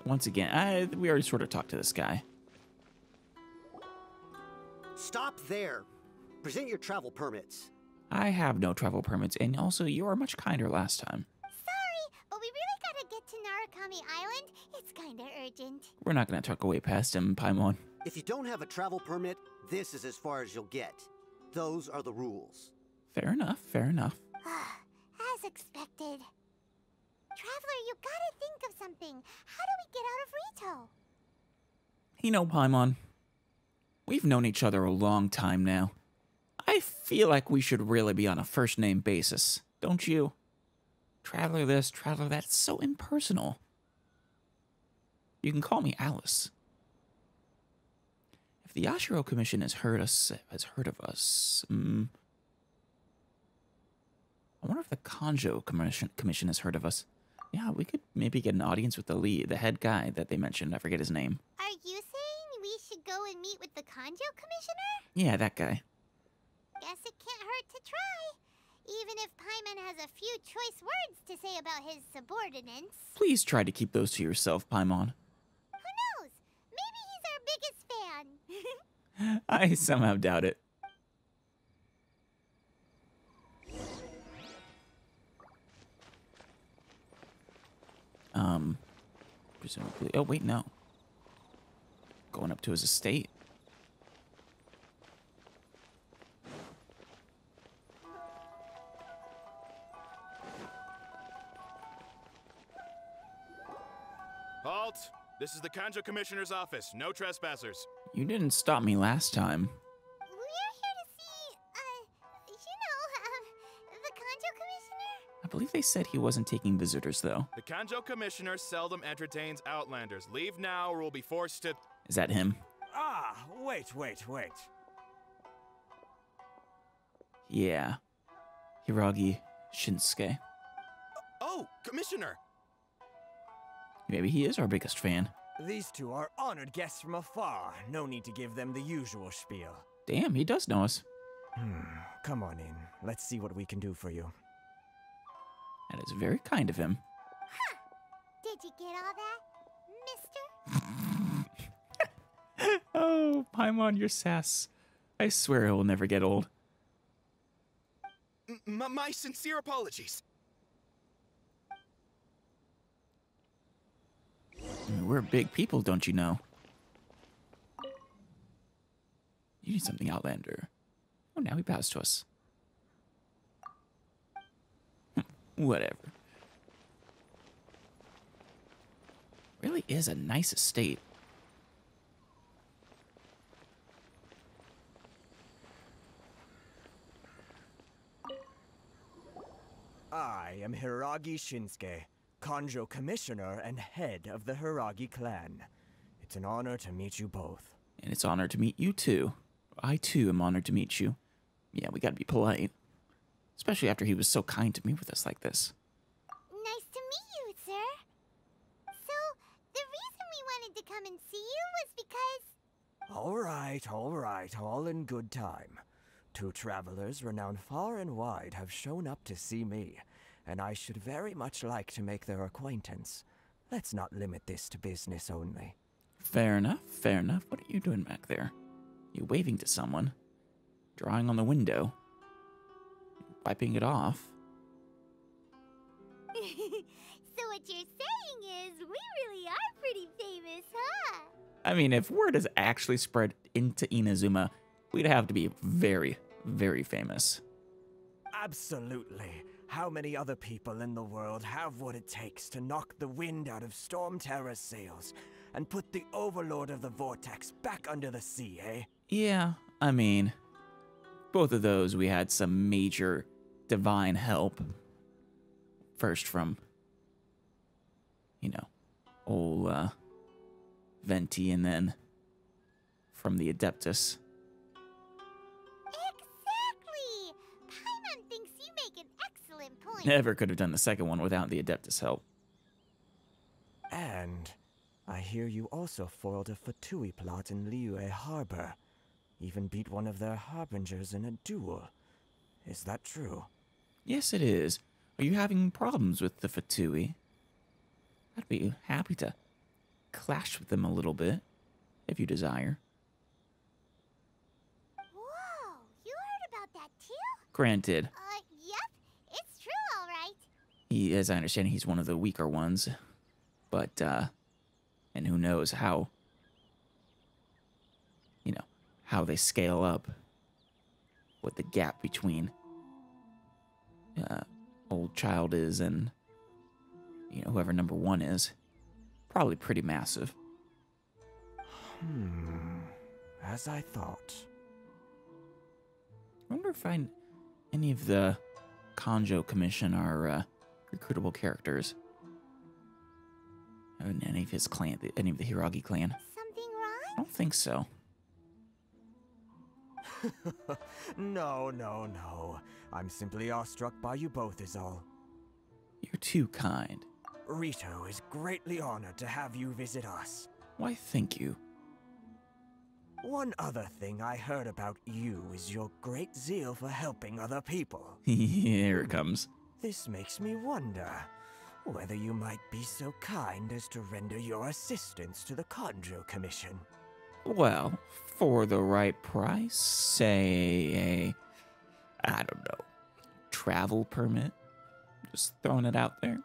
Once again, we already sort of talked to this guy. Stop there. Present your travel permits. I have no travel permits, and also you were much kinder last time. Sorry, but we really gotta get to Narukami Island. It's kinda urgent. We're not gonna talk away past him, Paimon. If you don't have a travel permit, this is as far as you'll get. Those are the rules. Fair enough, fair enough. As expected. Traveler, you gotta think of something. How do we get out of Rito? You know, Paimon, we've known each other a long time now. I feel like we should really be on a first-name basis, don't you? Traveler this, traveler that, it's so impersonal. You can call me Alice. If the Yashiro Commission has heard of us, I wonder if the Kanjo Commission has heard of us. Yeah, we could maybe get an audience with the head guy that they mentioned. I forget his name. Are you saying we should go and meet with the Kanjo Commissioner? Yeah, that guy. Guess it can't hurt to try. Even if Paimon has a few choice words to say about his subordinates. Please try to keep those to yourself, Paimon. Who knows? Maybe he's our biggest fan. I somehow doubt it. Presumably. Oh, wait, no. Going up to his estate. Halt! This is the Kanjo Commissioner's office. No trespassers. You didn't stop me last time. We're here to see, the Kanjo Commissioner? I believe they said he wasn't taking visitors, though. The Kanjo Commissioner seldom entertains Outlanders. Leave now or we'll be forced to... Is that him? Ah, wait. Yeah. Hiragi Shinsuke. Oh, Commissioner! Maybe he is our biggest fan. These two are honored guests from afar. No need to give them the usual spiel. Damn, he does know us. Come on in. Let's see what we can do for you. That is very kind of him. Did you get all that, mister? Oh, Paimon, your sass. I swear it will never get old. My sincere apologies. We're big people, don't you know? need something, Outlander? Oh, now he bows to us. Whatever. Really is a nice estate. I am Hiragi Shinsuke, Kanjo Commissioner and head of the Hiragi clan. It's an honor to meet you both. And it's an honor to meet you, too. I, too, am honored to meet you. Yeah, we gotta be polite. Especially after he was so kind to me with us like this. Nice to meet you, sir. So, the reason we wanted to come and see you was because... All right, all in good time. 2 travelers renowned far and wide have shown up to see me, and I should very much like to make their acquaintance. Let's not limit this to business only. Fair enough, fair enough. What are you doing back there? You waving to someone? Drawing on the window? Wiping it off? So what you're saying is, we really are pretty famous, huh? I mean, if word has actually spread into Inazuma, we'd have to be very, very famous. Absolutely. How many other people in the world have what it takes to knock the wind out of Storm Terror's sails and put the Overlord of the Vortex back under the sea, eh? Yeah, I mean, both of those we had some major divine help. First from, you know, old Venti, and then from the Adeptus. Exactly! Paimon thinks you make an excellent point. Never could have done the second one without the Adeptus help. And I hear you also foiled a Fatui plot in Liyue Harbor. Even beat one of their harbingers in a duel. Is that true? Yes, it is. Are you having problems with the Fatui? I'd be happy to clash with them a little bit, if you desire. Whoa, you heard about that too? Granted, Yep, it's true, all right. he, as I understand, he's one of the weaker ones. But, and who knows how, you know, how they scale up. What the gap between old child is and, you know, whoever number 1 is. Probably pretty massive. As I thought. I wonder if any of the Kanjo Commission are recruitable characters. In any of his clan, any of the Hiragi clan. Something I wrong? don't think so. No. I'm simply awestruck by you both is all. You're too kind. Rito is greatly honored to have you visit us. Why, thank you. One other thing I heard about you is your great zeal for helping other people. Here it comes. This makes me wonder whether you might be so kind as to render your assistance to the Kanjo Commission. Well, for the right price, say I don't know, travel permit? Just throwing it out there.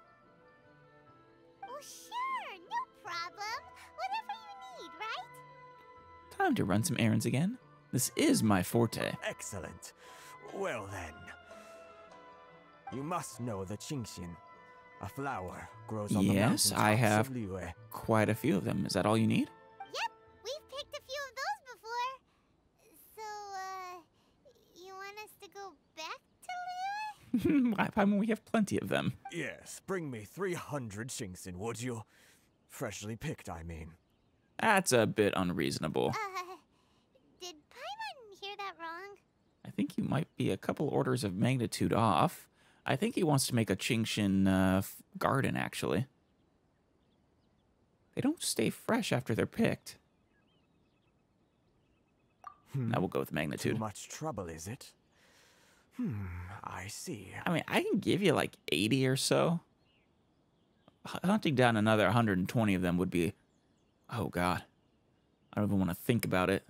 Oh, sure, no problem. Whatever you need, right? Time to run some errands again. This is my forte. Excellent. Well then, you must know the Qingxin. A flower grows on the Yes, I mountaintops have of Liyue. quite a few of them. Is that all you need? Yep, we've picked a few of those before. So, you want us to go back to Liyue? I mean, we have plenty of them. Yes, bring me 300 Qingxin, would you? Freshly picked, I mean. That's a bit unreasonable. Did Paimon hear that wrong? I think you might be a couple orders of magnitude off. I think he wants to make a Qingxin garden, actually. They don't stay fresh after they're picked. Now we'll go with magnitude. Too much trouble, is it? I see. I mean, I can give you like 80 or so. Hunting down another 120 of them would be... Oh, God. I don't even want to think about it.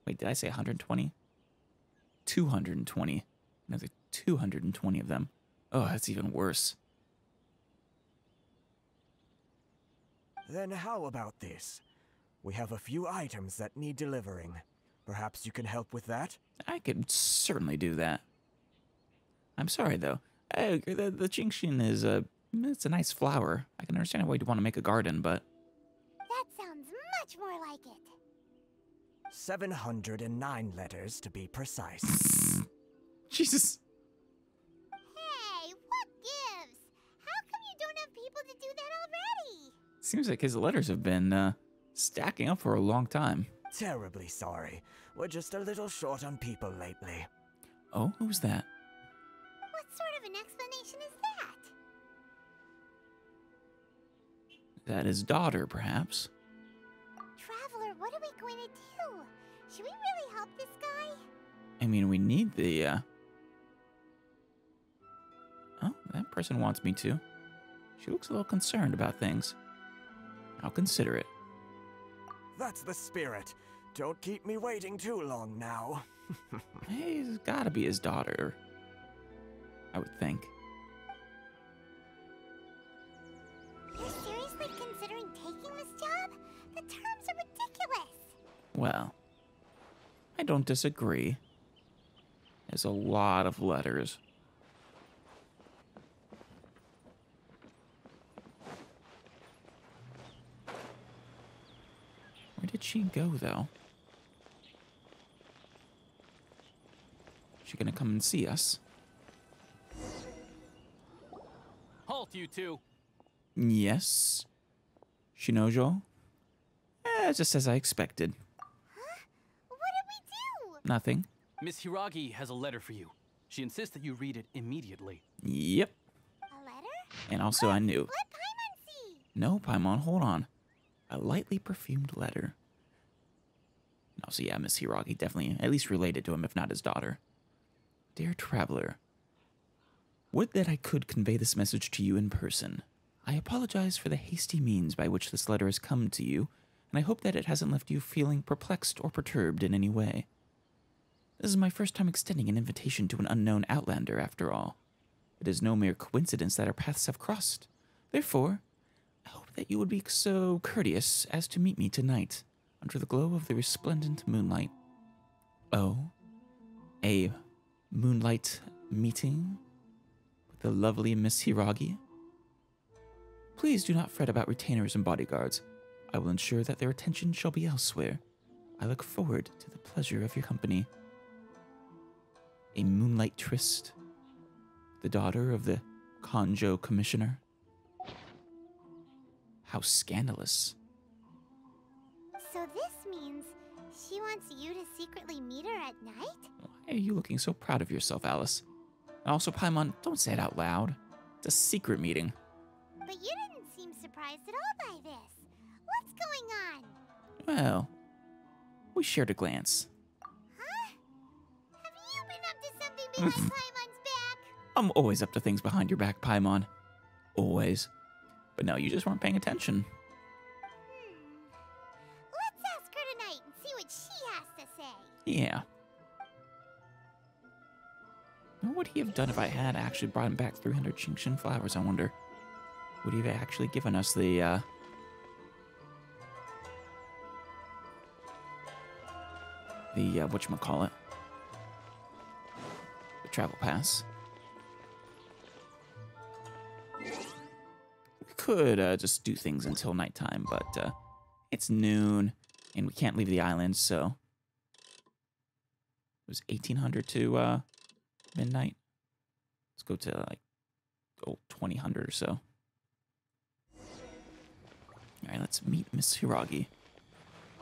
Wait, did I say 120? 220. Another 220 of them. Oh, that's even worse. Then how about this? We have a few items that need delivering. Perhaps you can help with that? I could certainly do that. I'm sorry, though. The Jingshin is it's a nice flower. I can understand why you'd want to make a garden, but... That sounds much more like it. 709 letters to be precise. Jesus. Hey, what gives? How come you don't have people to do that already? Seems like his letters have been stacking up for a long time. Terribly sorry. We're just a little short on people lately. Oh, who's that? What sort of an explanation is that? That his daughter, perhaps. Traveler, what are we going to do? Should we really help this guy? I mean, we need the, Oh, that person wants me to. She looks a little concerned about things. I'll consider it. That's the spirit. Don't keep me waiting too long now. Hey, it's gotta be his daughter. I would think. You're seriously considering taking this job? The terms are ridiculous. Well, I don't disagree. There's a lot of letters. Where did she go, though? She gonna come and see us? Halt, you two! Yes. Shinojo? Just as I expected. Huh? What did we do? Nothing. Miss Hiragi has a letter for you. She insists that you read it immediately. Yep. A letter? And also I knew. Let Paimon see. No, Paimon, hold on. A lightly perfumed letter. And also, yeah, Miss Hiragi definitely at least related to him, if not his daughter. Dear Traveler, would that I could convey this message to you in person. I apologize for the hasty means by which this letter has come to you, and I hope that it hasn't left you feeling perplexed or perturbed in any way. This is my first time extending an invitation to an unknown outlander, after all. It is no mere coincidence that our paths have crossed. Therefore, I hope that you would be so courteous as to meet me tonight, under the glow of the resplendent moonlight. Oh, a moonlight meeting with the lovely Miss Hiragi? Please do not fret about retainers and bodyguards. I will ensure that their attention shall be elsewhere. I look forward to the pleasure of your company. A moonlight tryst. The daughter of the Kanjo commissioner. How scandalous. So this means she wants you to secretly meet her at night? Why are you looking so proud of yourself, Alice? And also, Paimon, don't say it out loud. It's a secret meeting. But you didn't seem surprised at all by this. What's going on? Well, we shared a glance. Huh? Have you been up to something behind Paimon's back? I'm always up to things behind your back, Paimon. Always. But no, you just weren't paying attention. Let's ask her tonight and see what she has to say. Yeah. What would he have done if I had actually brought him back 300 Jingshin flowers, I wonder? Would he have actually given us the, whatchamacallit? The travel pass. We could, just do things until nighttime, but, it's noon, and we can't leave the island, so... It was 1800 to, midnight. Let's go to, like, 2000 or so. Alright, let's meet Miss Hiragi.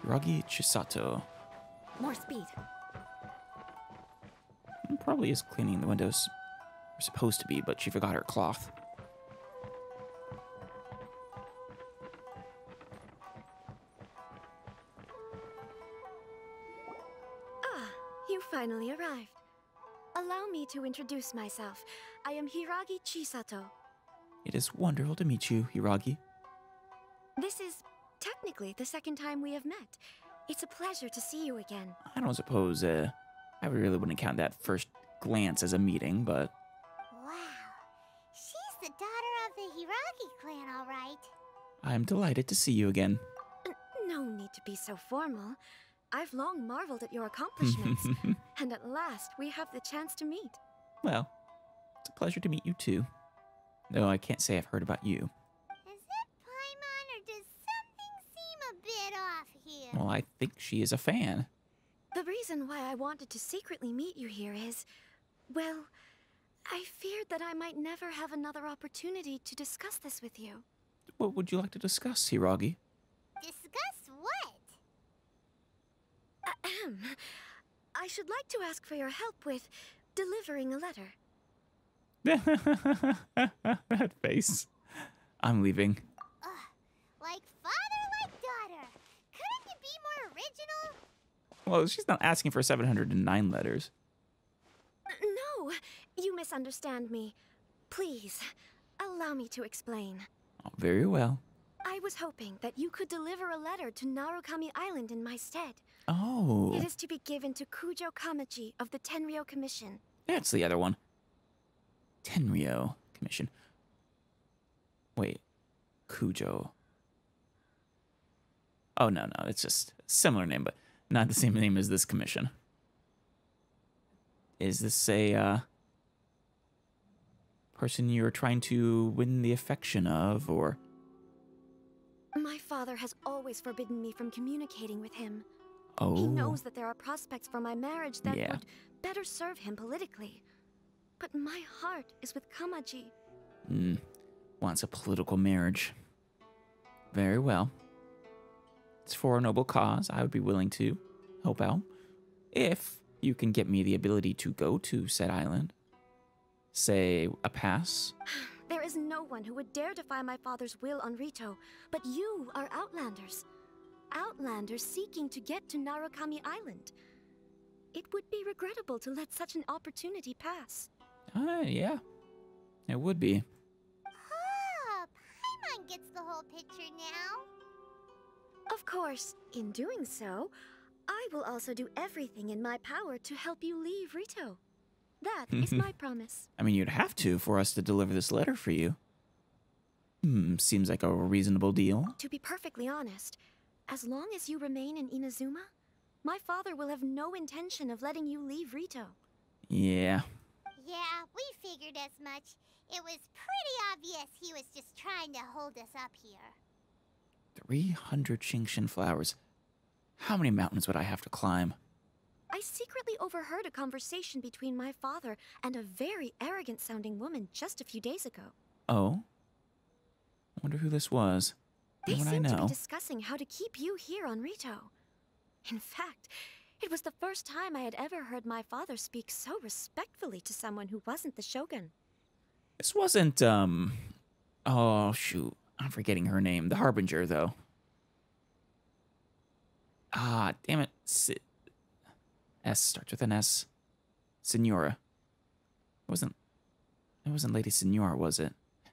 Hiragi Chisato. More speed. Probably is cleaning the windows. We're supposed to be, but she forgot her cloth. Ah, you finally arrived. Allow me to introduce myself. I am Hiragi Chisato. It is wonderful to meet you, Hiragi. This is technically the second time we have met. It's a pleasure to see you again. I don't suppose, I really wouldn't count that first glance as a meeting, but... Wow. She's the daughter of the Hiragi clan, all right. I'm delighted to see you again. No need need to be so formal. I've long marveled at your accomplishments, and at last we have the chance to meet. Well, it's a pleasure to meet you too. Though I can't say I've heard about you. Is it Paimon, or does something seem a bit off here? Well, I think she is a fan. The reason why I wanted to secretly meet you here is, well, I feared that I might never have another opportunity to discuss this with you. What would you like to discuss, Hiragi? Discuss what? Ahem. I should like to ask for your help with delivering a letter. That face. I'm leaving. Like father, like daughter. Couldn't you be more original? Well, she's not asking for 709 letters. No, you misunderstand me. Please, allow me to explain. Oh, very well. I was hoping that you could deliver a letter to Narukami Island in my stead. Oh. It is to be given to Kujo Kamaji of the Tenryou Commission. That's the other one. Tenryou Commission. Wait. Kujo. Oh, no, it's just a similar name, but not the same name as this commission. Is this a, person you're trying to win the affection of, or... My father has always forbidden me from communicating with him. Oh. He knows that there are prospects for my marriage that Yeah. would better serve him politically. But my heart is with Kamaji. Wants a political marriage. Very well. It's for a noble cause. I would be willing to help out. If you can get me the ability to go to said island. Say, a pass. There is no one who would dare defy my father's will on Rito, but you are Outlanders. Outlanders seeking to get to Narukami Island. It would be regrettable to let such an opportunity pass. Yeah. It would be. Oh, Paimon gets the whole picture now. Of course, in doing so, I will also do everything in my power to help you leave Rito. That is my promise. I mean, you'd have to for us to deliver this letter for you. Seems like a reasonable deal. To be perfectly honest, as long as you remain in Inazuma, my father will have no intention of letting you leave Rito. Yeah. Yeah, we figured as much. It was pretty obvious he was just trying to hold us up here. 300 Qingshin flowers. How many mountains would I have to climb? I secretly overheard a conversation between my father and a very arrogant-sounding woman just a few days ago. Oh? I wonder who this was. They Anyone I seem to know? be discussing how to keep you here on Rito. In fact, it was the first time I had ever heard my father speak so respectfully to someone who wasn't the Shogun. This wasn't, oh, shoot. I'm forgetting her name. The Harbinger, though. Ah, damn it. S starts with an S. Senora. It wasn't Lady Senora, was it? An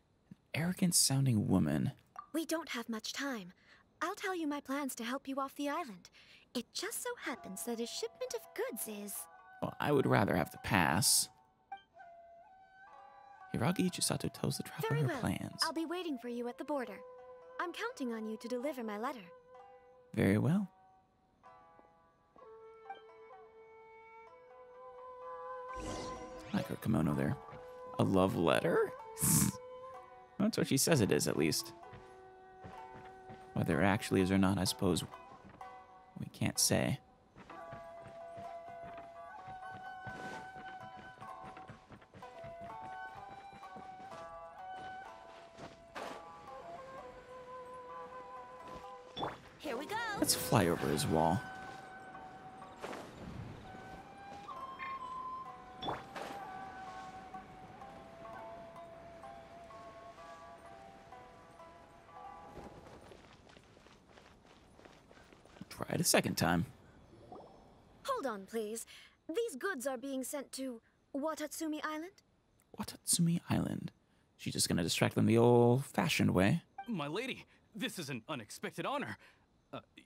arrogant-sounding woman. We don't have much time. I'll tell you my plans to help you off the island. It just so happens that a shipment of goods is... Well, I would rather have the pass. Hiragi Chisato tells the traveler Very her well. plans. I'll be waiting for you at the border. I'm counting on you to deliver my letter. Very well. I like her kimono there. A love letter? That's what she says it is, at least. Whether it actually is or not, I suppose we can't say. Here we go. Let's fly over his wall. Try it a second time. Hold on, please. These goods are being sent to Watatsumi Island? Watatsumi Island. She's just gonna distract them the old-fashioned way. My lady, this is an unexpected honor.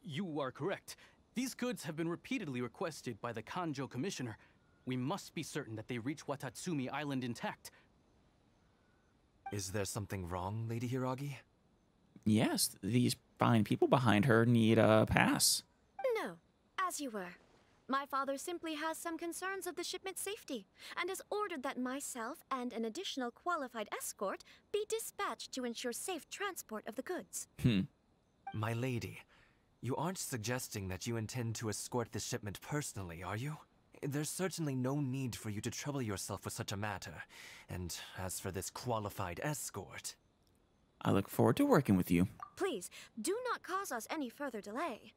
You are correct. These goods have been repeatedly requested by the Kanjo Commissioner. We must be certain that they reach Watatsumi Island intact. Is there something wrong, Lady Hiragi? Yes, these fine people behind her need a pass. No, as you were. My father simply has some concerns of the shipment's safety, and has ordered that myself and an additional qualified escort be dispatched to ensure safe transport of the goods. My lady, you aren't suggesting that you intend to escort this shipment personally, are you? There's certainly no need for you to trouble yourself with such a matter. And as for this qualified escort... I look forward to working with you. Please, do not cause us any further delay.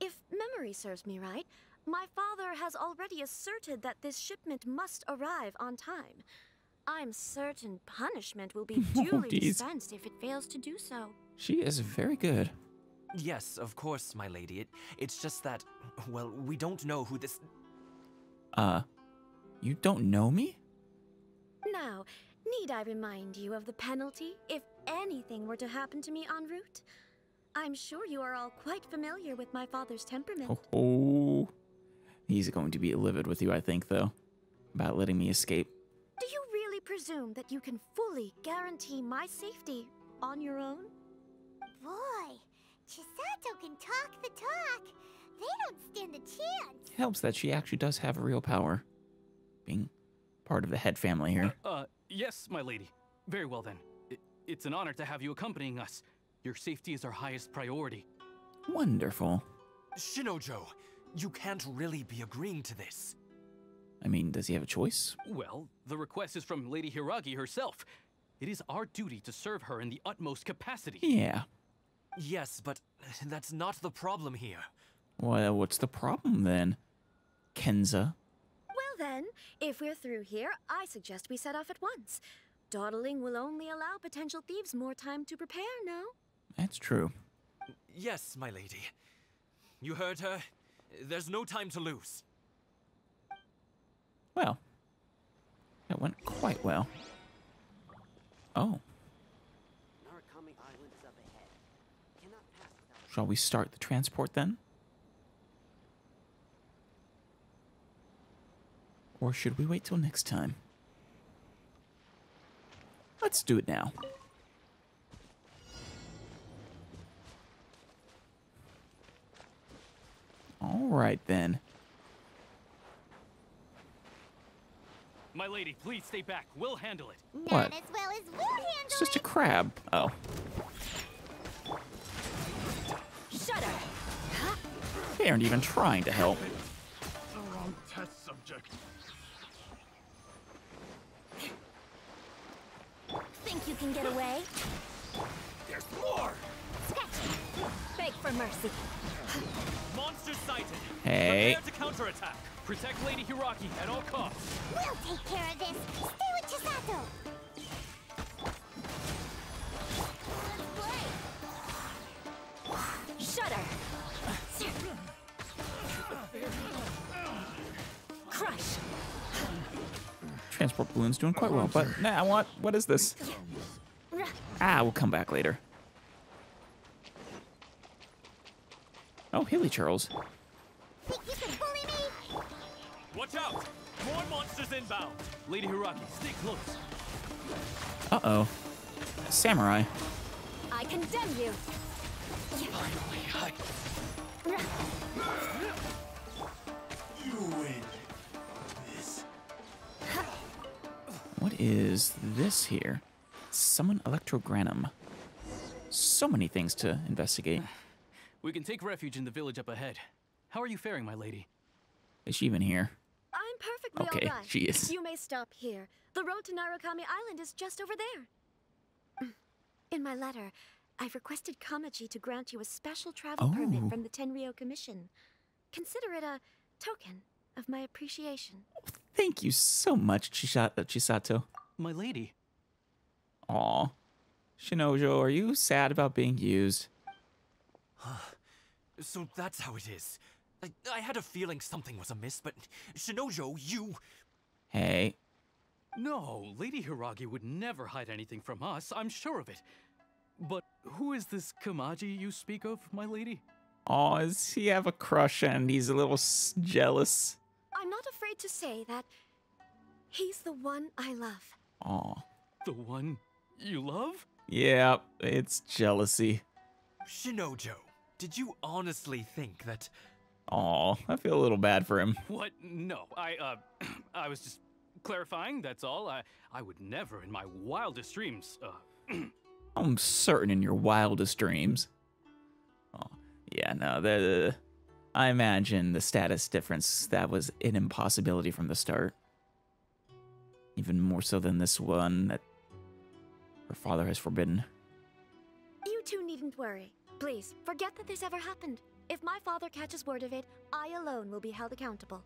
If memory serves me right, my father has already asserted that this shipment must arrive on time. I'm certain punishment will be duly dispensed if it fails to do so. She is very good. Yes, of course, my lady. It's just that, well, we don't know who this... You don't know me? Now, need I remind you of the penalty if anything were to happen to me en route? I'm sure you are all quite familiar with my father's temperament. Oh, he's going to be livid with you, I think, though, about letting me escape. Do you really presume that you can fully guarantee my safety on your own? Boy, Chisato can talk the talk. They don't stand a chance. It helps that she actually does have real power, being part of the head family here. Yes, my lady. Very well then. It's an honor to have you accompanying us. Your safety is our highest priority. Wonderful. Shinojo, you can't really be agreeing to this. I mean, does he have a choice? Well, the request is from Lady Hiragi herself. It is our duty to serve her in the utmost capacity. Yeah. Yes, but that's not the problem here. Well, what's the problem then, Kenza? Well then, if we're through here, I suggest we set off at once. Dawdling will only allow potential thieves more time to prepare, no? That's true. Yes, my lady. You heard her. There's no time to lose. Well, that went quite well. Oh. Narukami Island is up ahead. Cannot pass without... Shall we start the transport then? Or should we wait till next time? Let's do it now. All right then. My lady, please stay back. We'll handle it. Not as well as we'll handle It's just a it. crab. Oh. Shudder! They aren't even trying to help. The wrong test subject. Think you can get away? There's more! Scratch! Beg for mercy. Monster sighted. Hey. Prepare to counterattack. Protect Lady Hiragi at all costs. We'll take care of this. Stay with Chisato. Shudder! Crush! Transport balloon's doing quite well, but nah, what is this? Ah, we'll come back later. Oh, Hilly Charles. Think you can bully me? Watch out! More monsters inbound. Lady Hiragi, stay close. Uh-oh. Samurai. I condemn you! You win. This. What is this here? Summon Electrogranum. So many things to investigate. We can take refuge in the village up ahead. How are you faring, my lady? Is she even here? I'm perfectly Okay, all right. she is. You may stop here. The road to Narukami Island is just over there. In my letter, I've requested Kamaji to grant you a special travel permit from the Tenryou Commission. Consider it a token of my appreciation. Thank you so much, Chisato. My lady. Aw. Shinojo, are you sad about being used? So that's how it is. I had a feeling something was amiss, but Shinojo, you... Hey. No, Lady Hiragi would never hide anything from us, I'm sure of it. But who is this Kamaji you speak of, my lady? Aw, does he have a crush and he's a little jealous? I'm not afraid to say that he's the one I love. Aw. The one you love? Yeah, it's jealousy. Shinojo, did you honestly think that... Aw, I feel a little bad for him. What? No, I was just clarifying, that's all. I would never in my wildest dreams, I'm certain in your wildest dreams. Oh, yeah, no, I imagine the status difference, that was an impossibility from the start. Even more so than this one that her father has forbidden. You two needn't worry. Please, forget that this ever happened. If my father catches word of it, I alone will be held accountable.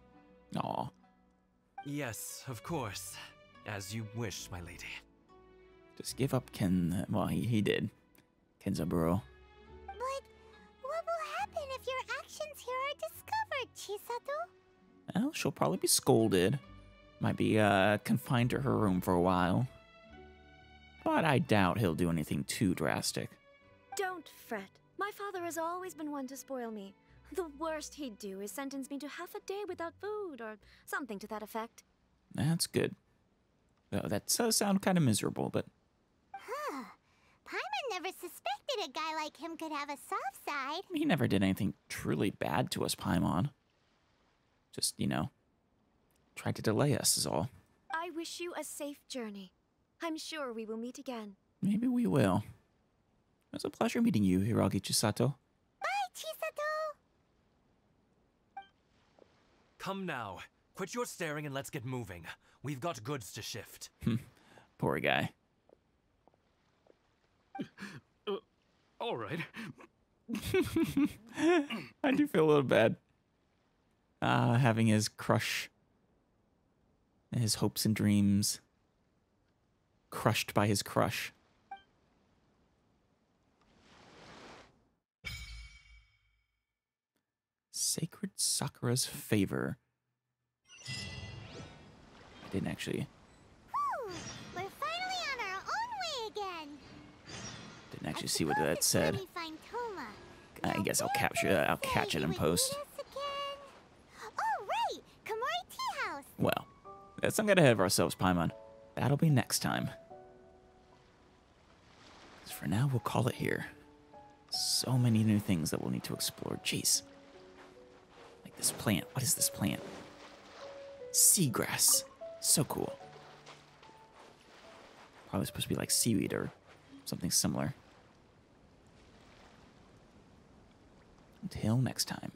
Aw. Yes, of course. As you wish, my lady. Just give up well, he did. Kenzaburo. But what will happen if your actions here are discovered, Chisato? Well, she'll probably be scolded. Might be confined to her room for a while. But I doubt he'll do anything too drastic. Don't fret. My father has always been one to spoil me. The worst he'd do is sentence me to half a day without food, or something to that effect. That's good. Though that does sound kind of miserable, but... Huh. Paimon never suspected a guy like him could have a soft side. He never did anything truly bad to us, Paimon. Just, tried to delay us is all. I wish you a safe journey. I'm sure we will meet again. Maybe we will. It was a pleasure meeting you, Hiiragi Chisato. Bye, Chisato! Come now. Quit your staring and let's get moving. We've got goods to shift. Poor guy. All right. I do feel a little bad. Having his crush, his hopes and dreams crushed by his crush. Sacred Sakura's favor. I didn't actually. Whew, we're finally on our own way again. Didn't actually see what that said. We find Toma. I guess I'll capture. I'll catch it in post. Oh right, Komori Tea House. Well, let's not get ahead of ourselves, Paimon. That'll be next time. 'Cause for now, we'll call it here. So many new things that we'll need to explore. Jeez. Like this plant. What is this plant? Seagrass. So cool. Probably supposed to be like seaweed or something similar. Until next time.